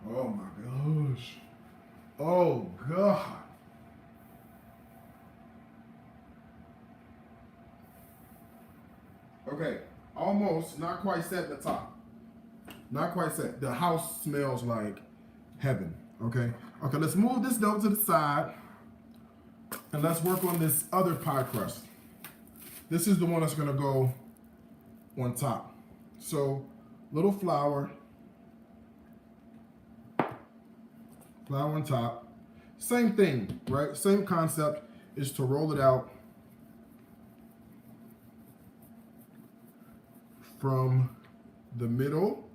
Oh my gosh. Oh God. Okay, almost, not quite set at the top. Not quite set. The house smells like heaven, okay? Okay, let's move this dough to the side and let's work on this other pie crust. This is the one that's gonna go on top. So, little flour. Flour on top. Same thing, right? Same concept is to roll it out from the middle.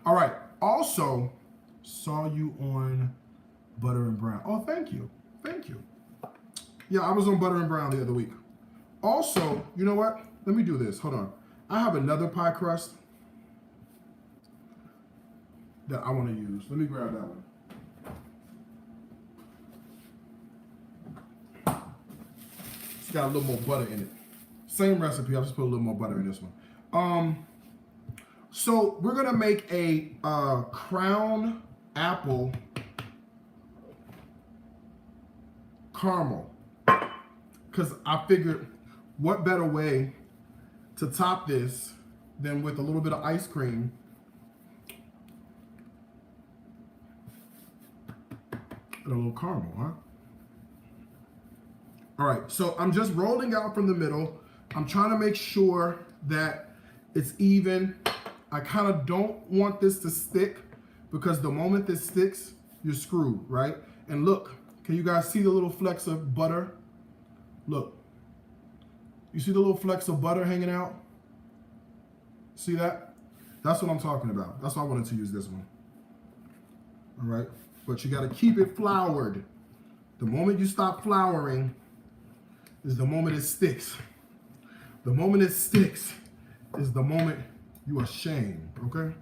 All right. Also, saw you on Butter and Brown. Oh, thank you. Thank you. Yeah, I was on Butter and Brown the other week. Also, you know what? Let me do this. Hold on. I have another pie crust that I want to use. Let me grab that one. It's got a little more butter in it. Same recipe. I'll just put a little more butter in this one. So we're gonna make a crown apple caramel, because I figured what better way to top this than with a little bit of ice cream and a little caramel, huh? All right, so I'm just rolling out from the middle. I'm trying to make sure that it's even. I kind of don't want this to stick, because the moment this sticks, you're screwed, right? And look, can you guys see the little flecks of butter? Look, you see the little flecks of butter hanging out? See that? That's what I'm talking about. That's why I wanted to use this one. All right, but you got to keep it floured. The moment you stop flouring is the moment it sticks. The moment it sticks is the moment you are ashamed, okay?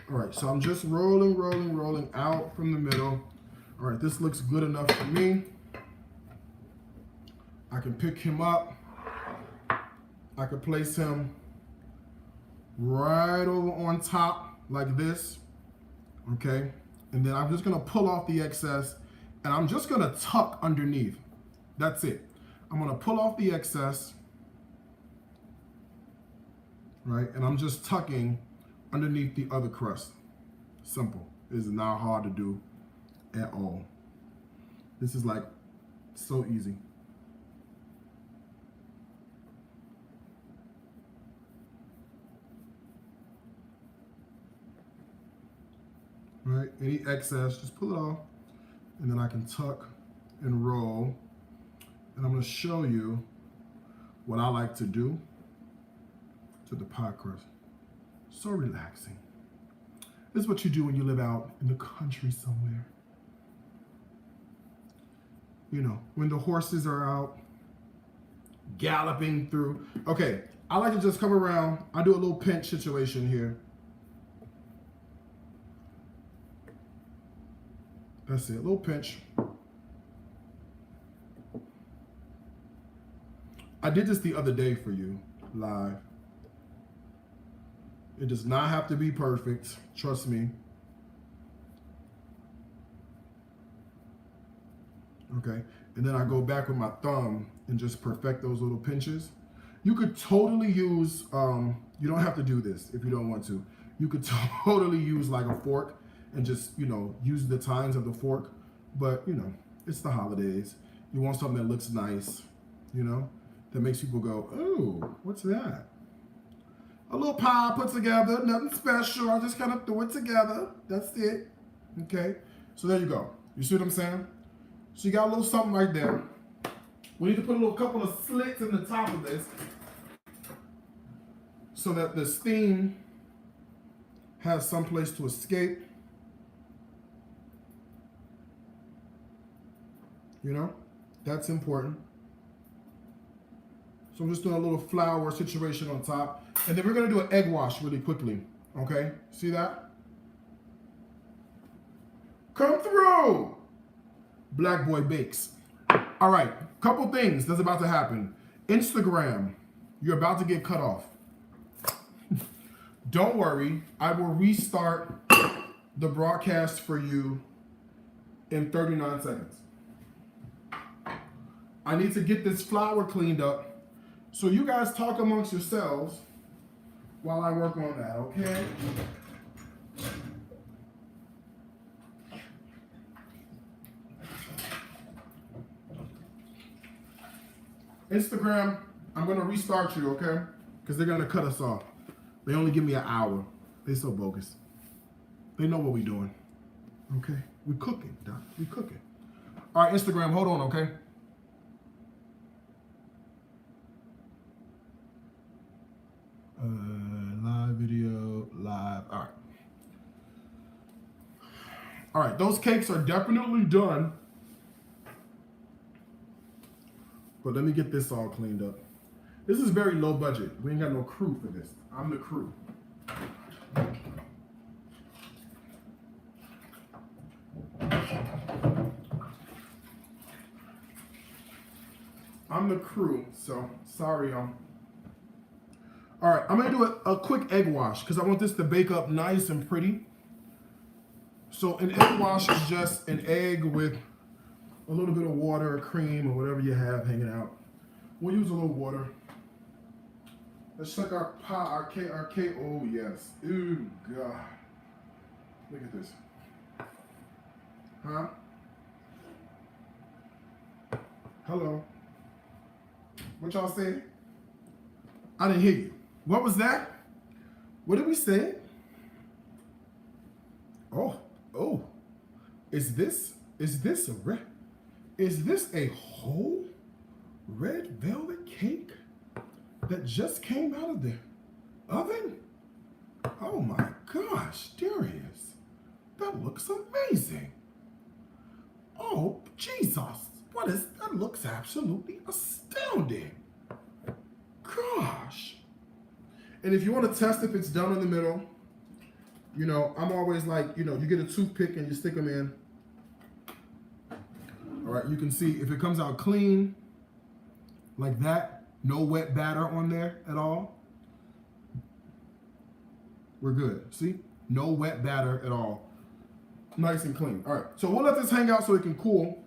All right, so I'm just rolling out from the middle. All right, this looks good enough for me. I can pick him up. I can place him right over on top like this, okay? And then I'm just gonna pull off the excess, and I'm just gonna tuck underneath. That's it. I'm gonna pull off the excess, right? And I'm just tucking underneath the other crust. Simple. This is not hard to do at all. This is like so easy. Right? Any excess, just pull it off, and then I can tuck and roll. And I'm going to show you what I like to do to the pie crust. So relaxing. This is what you do when you live out in the country somewhere. You know, when the horses are out galloping through. Okay, I like to just come around. I do a little pinch situation here. That's it, a little pinch. I did this the other day for you, live. It does not have to be perfect, trust me. Okay, and then I go back with my thumb and just perfect those little pinches. You could totally use, you don't have to do this if you don't want to. You could totally use like a fork and just, you know, use the tines of the fork. But, you know, it's the holidays. You want something that looks nice, you know, that makes people go, ooh, what's that? A little pie put together, nothing special. I just kind of threw it together. That's it. Okay, so there you go. You see what I'm saying? So you got a little something right there. We need to put a little couple of slits in the top of this so that the steam has some place to escape. You know, that's important. So I'm just doing a little flour situation on top. And then we're gonna do an egg wash really quickly, okay? See that? Come through! Black Boy Bakes. All right, couple things that's about to happen. Instagram, you're about to get cut off. Don't worry, I will restart the broadcast for you in 39 seconds. I need to get this flour cleaned up. So you guys talk amongst yourselves while I work on that, okay? Instagram, I'm gonna restart you, okay? Because they're gonna cut us off. They only give me an hour. They so bogus. They know what we're doing, okay? We cooking, Doc, we cooking. All right, Instagram, hold on, okay? Live video, live. All right. All right, those cakes are definitely done. But let me get this all cleaned up. This is very low budget. We ain't got no crew for this. I'm the crew. I'm the crew, so sorry, y'all. All right, I'm gonna do a quick egg wash because I want this to bake up nice and pretty. So an egg wash is just an egg with a little bit of water or cream or whatever you have hanging out. We'll use a little water. Let's check our pie, our cake. Oh yes. Ooh, God. Look at this. Huh? Hello. What y'all say? I didn't hear you. What was that? What did we say? Oh. Is this a whole red velvet cake that just came out of the oven? Oh my gosh, Darius. That looks amazing. Oh, Jesus. That looks absolutely astounding. Gosh. And if you want to test if it's done in the middle, you know, I'm always like, you know, you get a toothpick and you stick them in. All right, you can see if it comes out clean, like that, no wet batter on there at all, we're good. See? No wet batter at all. Nice and clean. All right, so we'll let this hang out so it can cool,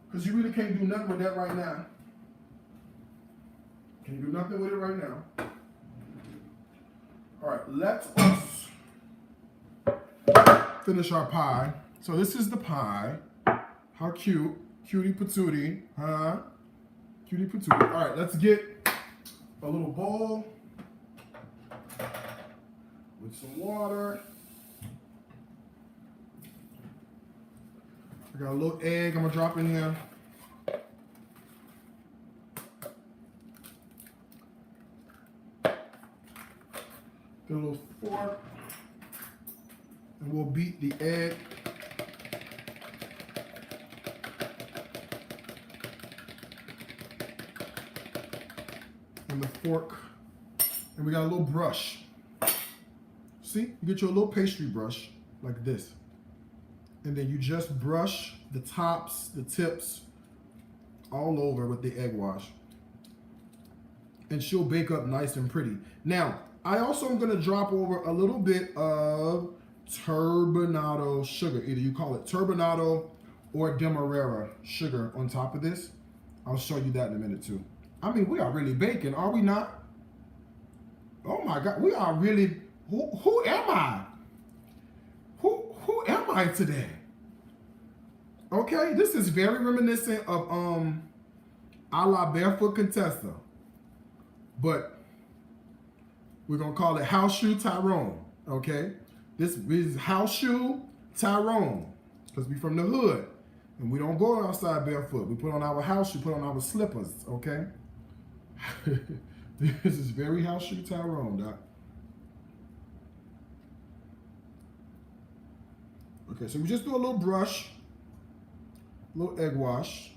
because you really can't do nothing with that right now. Can't do nothing with it right now. All right, let us finish our pie. So this is the pie. How cute. Cutie patootie. Huh? Cutie patootie. All right, let's get a little bowl with some water. I got a little egg I'm gonna drop in there. Get a little fork. And we'll beat the egg. And the fork. And we got a little brush. See? You get your little pastry brush like this. And then you just brush the tops, the tips, all over with the egg wash. And she'll bake up nice and pretty. Now, I also am going to drop over a little bit of turbinado sugar. Either you call it turbinado or demerara sugar on top of this. I'll show you that in a minute too. I mean, we are really baking, are we not? Oh my God, we are really, who am I? Who am I today? Okay, this is very reminiscent of a la Barefoot Contessa. But we're gonna call it House Shoe Tyrone, okay? This is House Shoe Tyrone, because we from the hood, and we don't go outside barefoot. We put on our house shoe, put on our slippers, okay? This is very House Shoe Tyrone, Doc. Okay, so we just do a little brush, a little egg wash,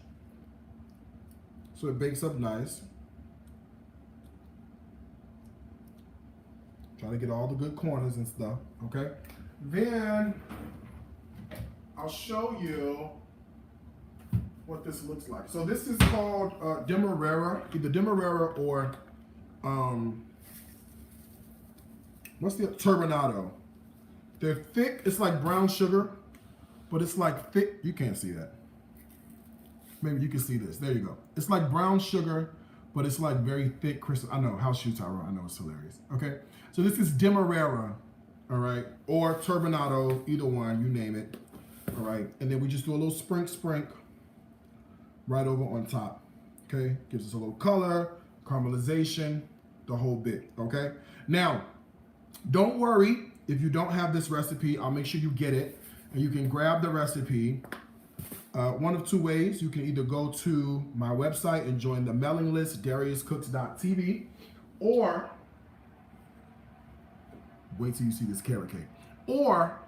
so it bakes up nice. Try to get all the good corners and stuff, okay? Then I'll show you what this looks like. So this is called demerara, either demerara or what's the turbinado? They're thick. It's like brown sugar, but it's like thick. You can't see that. Maybe you can see this. There you go. It's like brown sugar, but it's like very thick, crisp. I know, House Shoe Tyrone. I know, it's hilarious. Okay, so this is demerara, all right, or turbinado, either one, you name it, all right. And then we just do a little sprink right over on top. Okay, gives us a little color, caramelization, the whole bit. Okay. Now, don't worry if you don't have this recipe. I'll make sure you get it, and you can grab the recipe. One of two ways. You can either go to my website and join the mailing list, dariuscooks.tv, or wait till you see this carrot cake. Or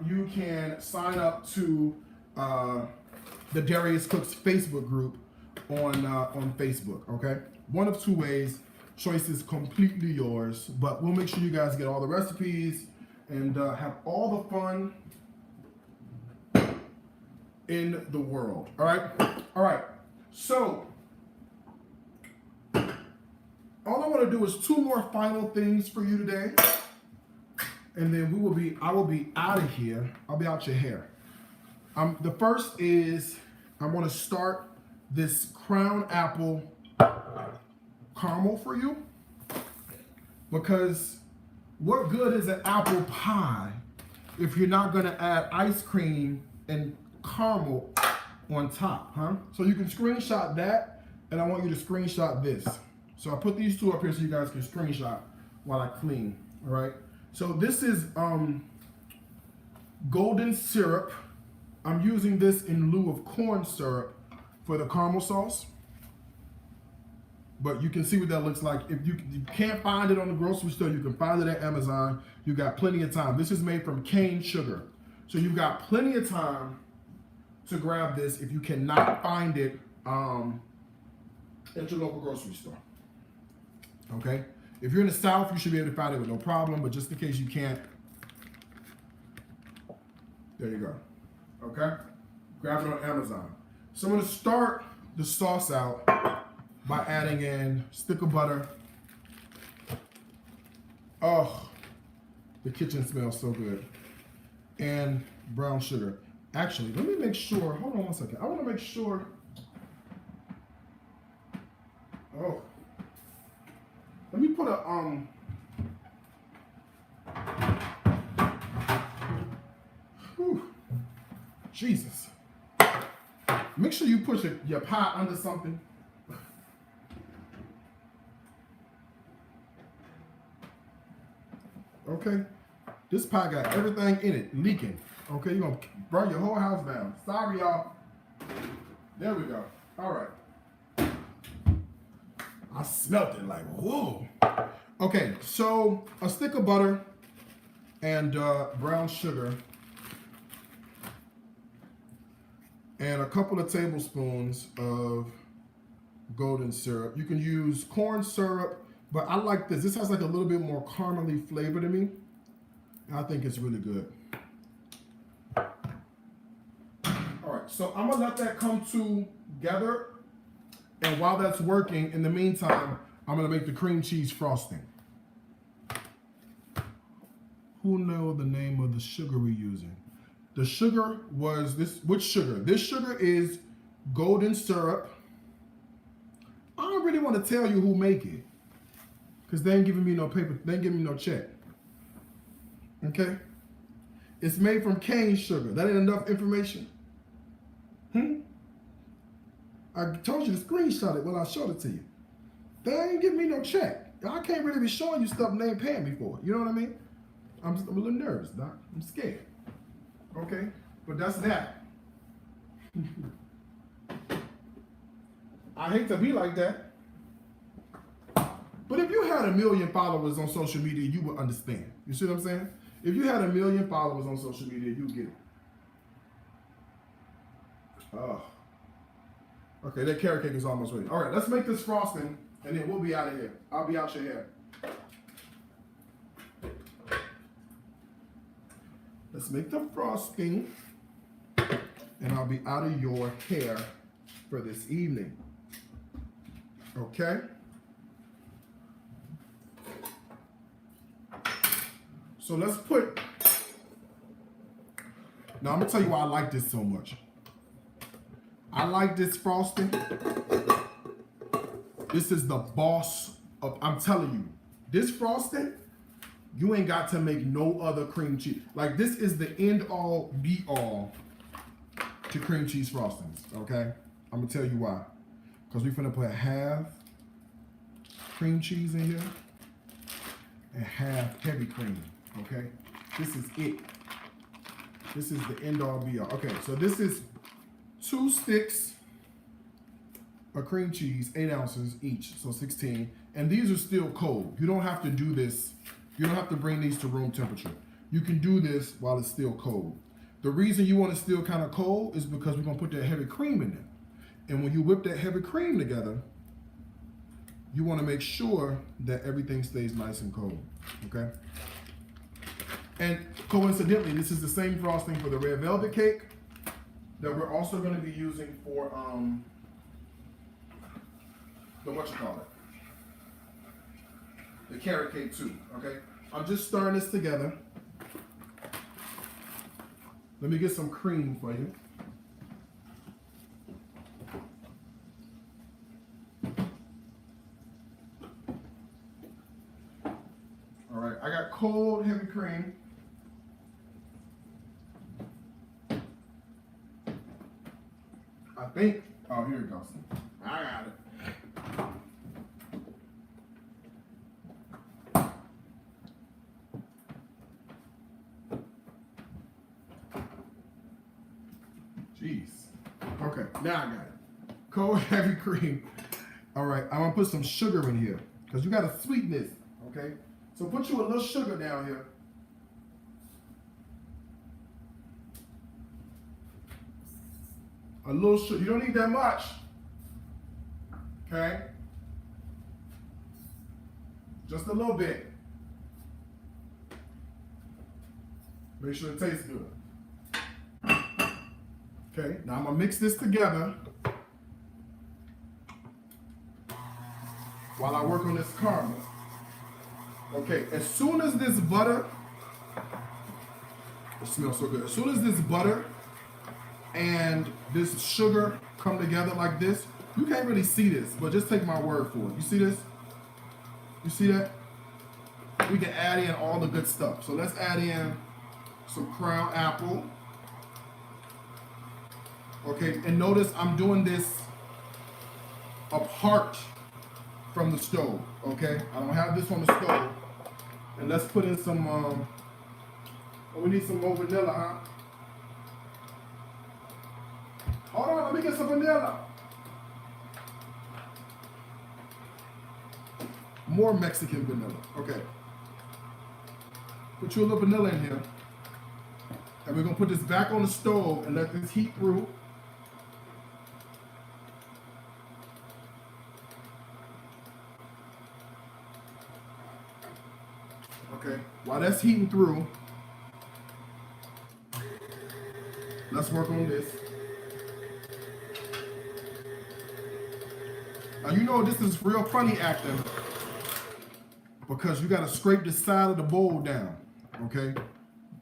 you can sign up to the Darius Cooks Facebook group on Facebook, okay? One of two ways. Choice is completely yours, but we'll make sure you guys get all the recipes and have all the fun in the world. All right. So all I want to do is two more final things for you today, and then I will be out of here. I'll be out your hair. The first is I want to start this crown apple caramel for you, because what good is an apple pie if you're not going to add ice cream and caramel on top, huh? So you can screenshot that, and I want you to screenshot this. So I put these two up here so you guys can screenshot while I clean, all right? So this is golden syrup. I'm using this in lieu of corn syrup for the caramel sauce. But you can see what that looks like. If you can't find it on the grocery store, you can find it at Amazon. You got plenty of time. This is made from cane sugar. So you've got plenty of time to grab this if you cannot find it at your local grocery store. Okay? If you're in the South, you should be able to find it with no problem, but just in case you can't, there you go. Okay? Grab it on Amazon. So I'm going to start the sauce out by adding in a stick of butter. Oh, the kitchen smells so good. And brown sugar. Actually, let me make sure, hold on one second. I want to make sure. Oh. Let me put a, whew, Jesus. Make sure you push your pot under something. Okay, this pie got everything in it, leaking. Okay, you're gonna burn your whole house down. Sorry, y'all. There we go. All right. I smelt it like, whoa. Okay, so a stick of butter and brown sugar and a couple of tablespoons of golden syrup. You can use corn syrup, but I like this. This has like a little bit more caramely flavor to me. I think it's really good. All right, so I'm gonna let that come together. And while that's working, in the meantime, I'm gonna make the cream cheese frosting. Who knows the name of the sugar we're using? The sugar was this, which sugar? This sugar is golden syrup. I don't really want to tell you who make it, because they ain't giving me no paper, they ain't giving me no check. Okay? It's made from cane sugar. That ain't enough information. I told you to screenshot it when I showed it to you. They ain't giving me no check. I can't really be showing you stuff and they ain't paying me for it. You know what I mean? I'm a little nervous, Doc. I'm scared. Okay? But that's that. I hate to be like that. But if you had 1 million followers on social media, you would understand. You see what I'm saying? If you had 1 million followers on social media, you'd get it. Oh. Okay, that carrot cake is almost ready. All right, let's make this frosting, and then we'll be out of here. I'll be out your hair. Let's make the frosting, and I'll be out of your hair for this evening. Okay? So let's put, now I'm gonna tell you why I like this so much. I like this frosting. This is the boss of, I'm telling you, this frosting, you ain't got to make no other cream cheese. Like, this is the end all be all to cream cheese frostings, okay? I'm gonna tell you why. Because we're gonna put half cream cheese in here and half heavy cream, okay? This is it. This is the end all be all. Okay, so this is 2 sticks of cream cheese, 8 ounces each, so 16. And these are still cold. You don't have to do this. You don't have to bring these to room temperature. You can do this while it's still cold. The reason you want it still kind of cold is because we're gonna put that heavy cream in there. And when you whip that heavy cream together, you want to make sure that everything stays nice and cold, okay? And coincidentally, this is the same frosting for the red velvet cake that we're also going to be using for the carrot cake too, okay? I'm just stirring this together. Let me get some cream for you. All right, I got cold heavy cream. I think, oh, here it goes. I got it. Jeez. Okay, now I got it. Cold heavy cream. All right, I'm gonna put some sugar in here because you gotta sweeten this, okay? So put you a little sugar down here. A little sugar. You don't need that much. Okay? Just a little bit. Make sure it tastes good. Okay, now I'm gonna mix this together while I work on this caramel. Okay, as soon as this butter, it smells so good. As soon as this butter and this sugar come together like this, you can't really see this, but just take my word for it. You see this? You see that? We can add in all the good stuff. So let's add in some crown apple. Okay, and notice I'm doing this apart from the stove, okay? I don't have this on the stove. And let's put in some, we need some more vanilla, huh? Hold on, let me get some vanilla. More Mexican vanilla, okay. Put you a little vanilla in here. And we're gonna put this back on the stove and let this heat through. Okay, while that's heating through, let's work on this. Now you know this is real funny acting because you gotta scrape the side of the bowl down, okay?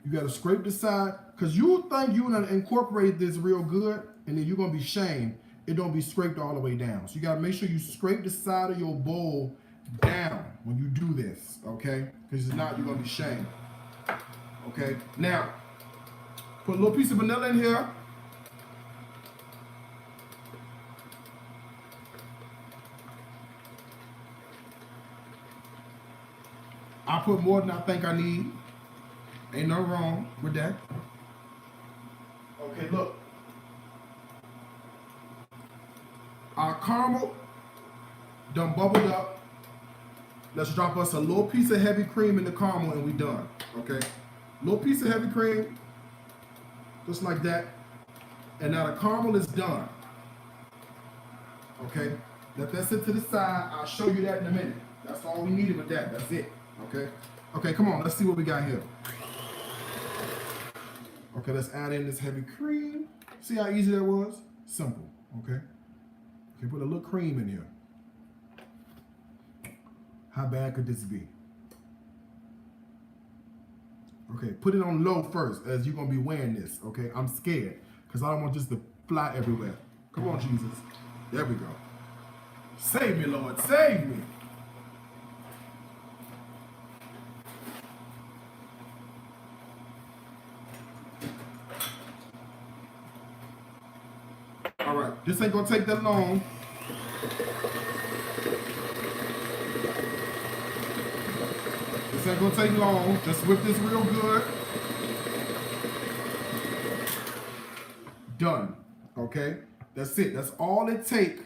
You gotta scrape the side, because you think you're gonna incorporate this real good and then you're gonna be shamed. It don't be scraped all the way down. So you gotta make sure you scrape the side of your bowl down when you do this, okay? Because if not, you're gonna be shamed. Okay, now put a little piece of vanilla in here. I put more than I think I need. Ain't nothing wrong with that. Okay, look. Our caramel done bubbled up. Let's drop us a little piece of heavy cream in the caramel and we done, okay? Little piece of heavy cream, just like that. And now the caramel is done, okay? Let that sit to the side. I'll show you that in a minute. That's all we needed with that, that's it, okay? Okay, come on, let's see what we got here. Okay, let's add in this heavy cream. See how easy that was? Simple, okay? Okay, put a little cream in here. How bad could this be? Okay, put it on low first as you're gonna be wearing this, okay? I'm scared because I don't want this to fly everywhere. Come on, Jesus. There we go. Save me, Lord, save me. All right, this ain't gonna take that long. This ain't gonna take long. Just whip this real good. Done. Okay? That's it. That's all it takes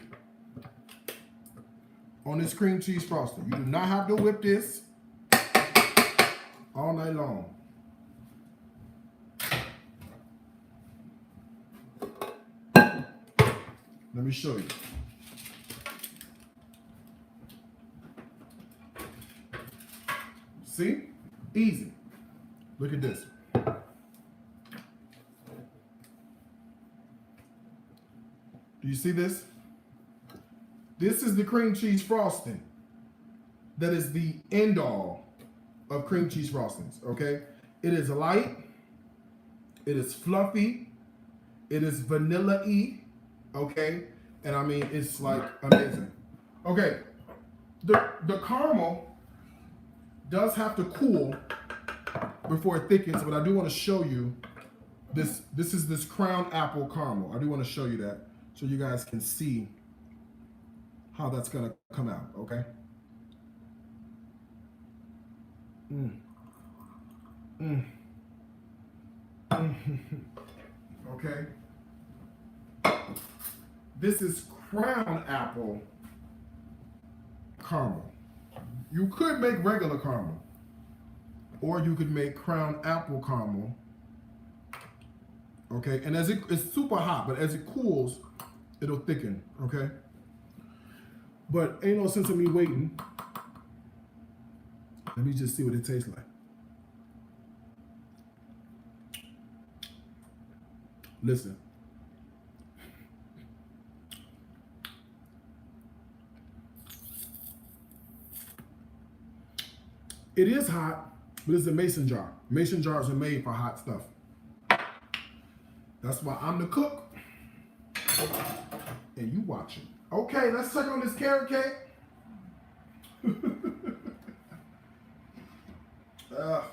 on this cream cheese frosting. You do not have to whip this all night long. Let me show you. See? Easy. Look at this. Do you see this? This is the cream cheese frosting. That is the end all of cream cheese frostings, okay? It is light. It is fluffy. It is vanilla-y, okay? And I mean, it's like amazing. Okay, the caramel does have to cool before it thickens, but I do want to show you this. This is this crown apple caramel. I do want to show you that so you guys can see how that's gonna come out, okay? Okay. This is crown apple caramel. You could make regular caramel, or you could make crown apple caramel. Okay, and as it's super hot, but as it cools, it'll thicken. Okay, but ain't no sense of me waiting. Let me just see what it tastes like. Listen. It is hot, but it's a mason jar. Mason jars are made for hot stuff. That's why I'm the cook. And you watching. Okay, let's check on this carrot cake. Oh.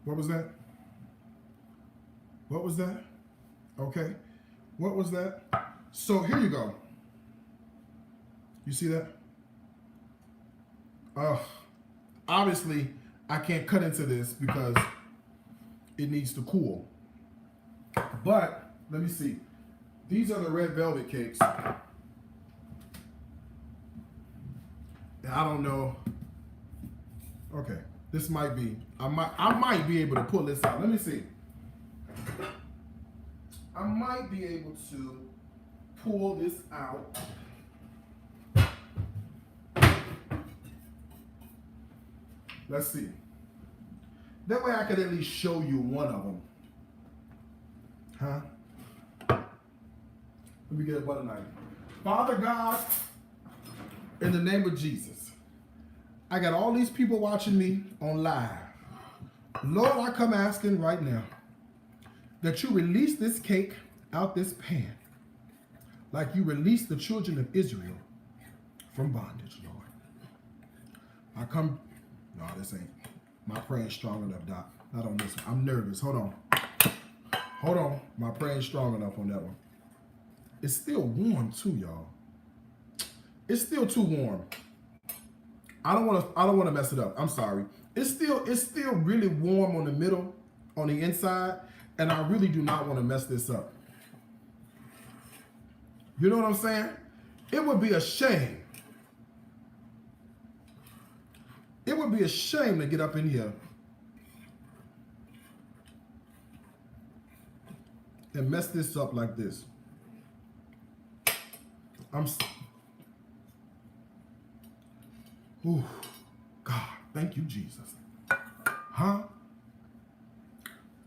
What was that? What was that? Okay. What was that? So here you go. You see that? Obviously, I can't cut into this because it needs to cool. But let me see. These are the red velvet cakes. And I don't know. Okay, this might be. I might be able to pull this out. Let me see. I might be able to pull this out. Let's see. That way I could at least show you one of them. Huh? Let me get a butter knife. Father God, in the name of Jesus, I got all these people watching me on live. Lord, I come asking right now that you release this cake out this pan like you released the children of Israel from bondage, Lord. I come, no, this ain't. My prayer's strong enough, Doc. Not on this one. I'm nervous. Hold on. Hold on. My prayer's strong enough on that one. It's still warm too, y'all. It's still too warm. I don't want to mess it up. I'm sorry. It's still really warm on the middle, on the inside, and I really do not want to mess this up. You know what I'm saying? It would be a shame. It would be a shame to get up in here and mess this up like this. Ooh, God, thank you, Jesus. Huh?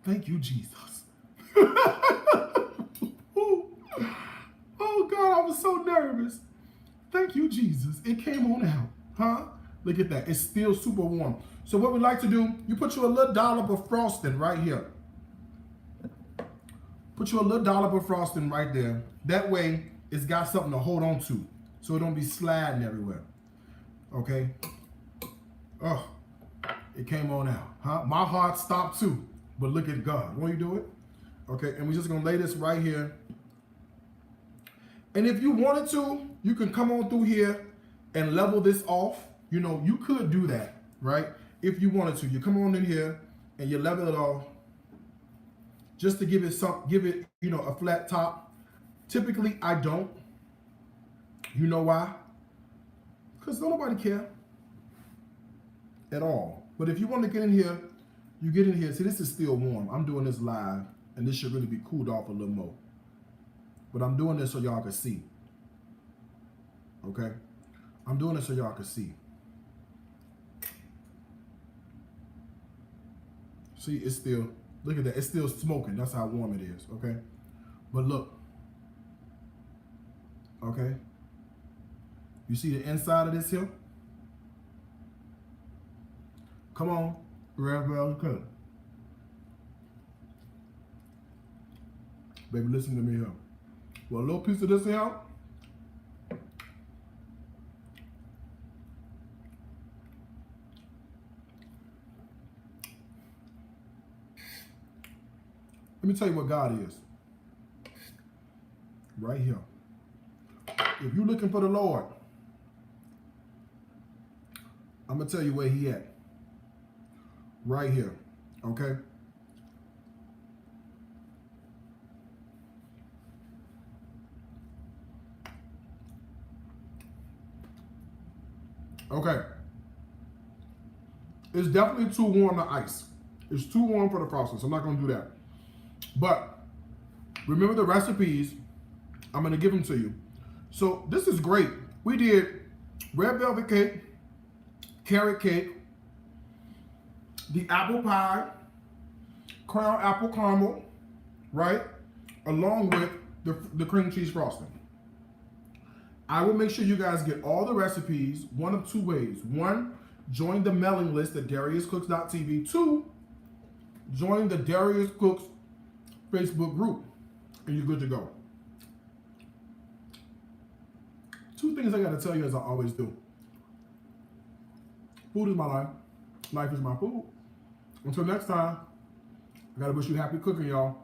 Thank you, Jesus. Ooh. Oh, God, I was so nervous. Thank you, Jesus. It came on out. Huh? Look at that. It's still super warm. So what we like to do, you put you a little dollop of frosting right here. Put you a little dollop of frosting right there. That way, it's got something to hold on to, so it don't be sliding everywhere. Okay? Oh, it came on out. Huh? My heart stopped too, but look at God. Won't you do it? Okay, and we're just gonna lay this right here. And if you wanted to, you can come on through here and level this off. You know, you could do that, right? If you wanted to. You come on in here and you level it off just to give it, you know, a flat top. Typically, I don't. You know why? Because don't nobody care at all. But if you want to get in here, you get in here. See, this is still warm. I'm doing this live, and this should really be cooled off a little more. But I'm doing this so y'all can see. Okay? I'm doing this so y'all can see. See, it's still, look at that. It's still smoking. That's how warm it is. Okay? But look. Okay? You see the inside of this here? Come on. Red velvet cut. Baby, listen to me here. Well, a little piece of this here. Let me tell you what God is. Right here. If you're looking for the Lord, I'm going to tell you where he at. Right here. Okay? Okay. It's definitely too warm to ice. It's too warm for the frosting, so I'm not going to do that. But remember the recipes. I'm going to give them to you. So this is great. We did red velvet cake, carrot cake, the apple pie, crown apple caramel, right? Along with the cream cheese frosting. I will make sure you guys get all the recipes one of two ways. One, join the mailing list at DariusCooks.tv. Two, join the Darius Cooks Facebook group, and you're good to go. Two things I gotta tell you as I always do. Food is my life. Life is my food. Until next time, I gotta wish you happy cooking, y'all.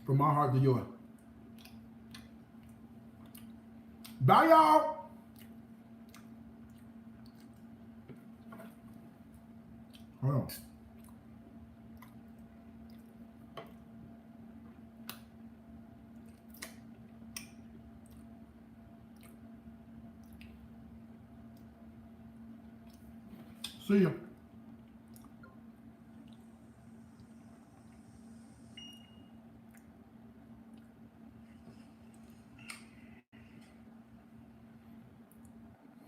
From my heart to yours. Bye, y'all. Hold on. See ya.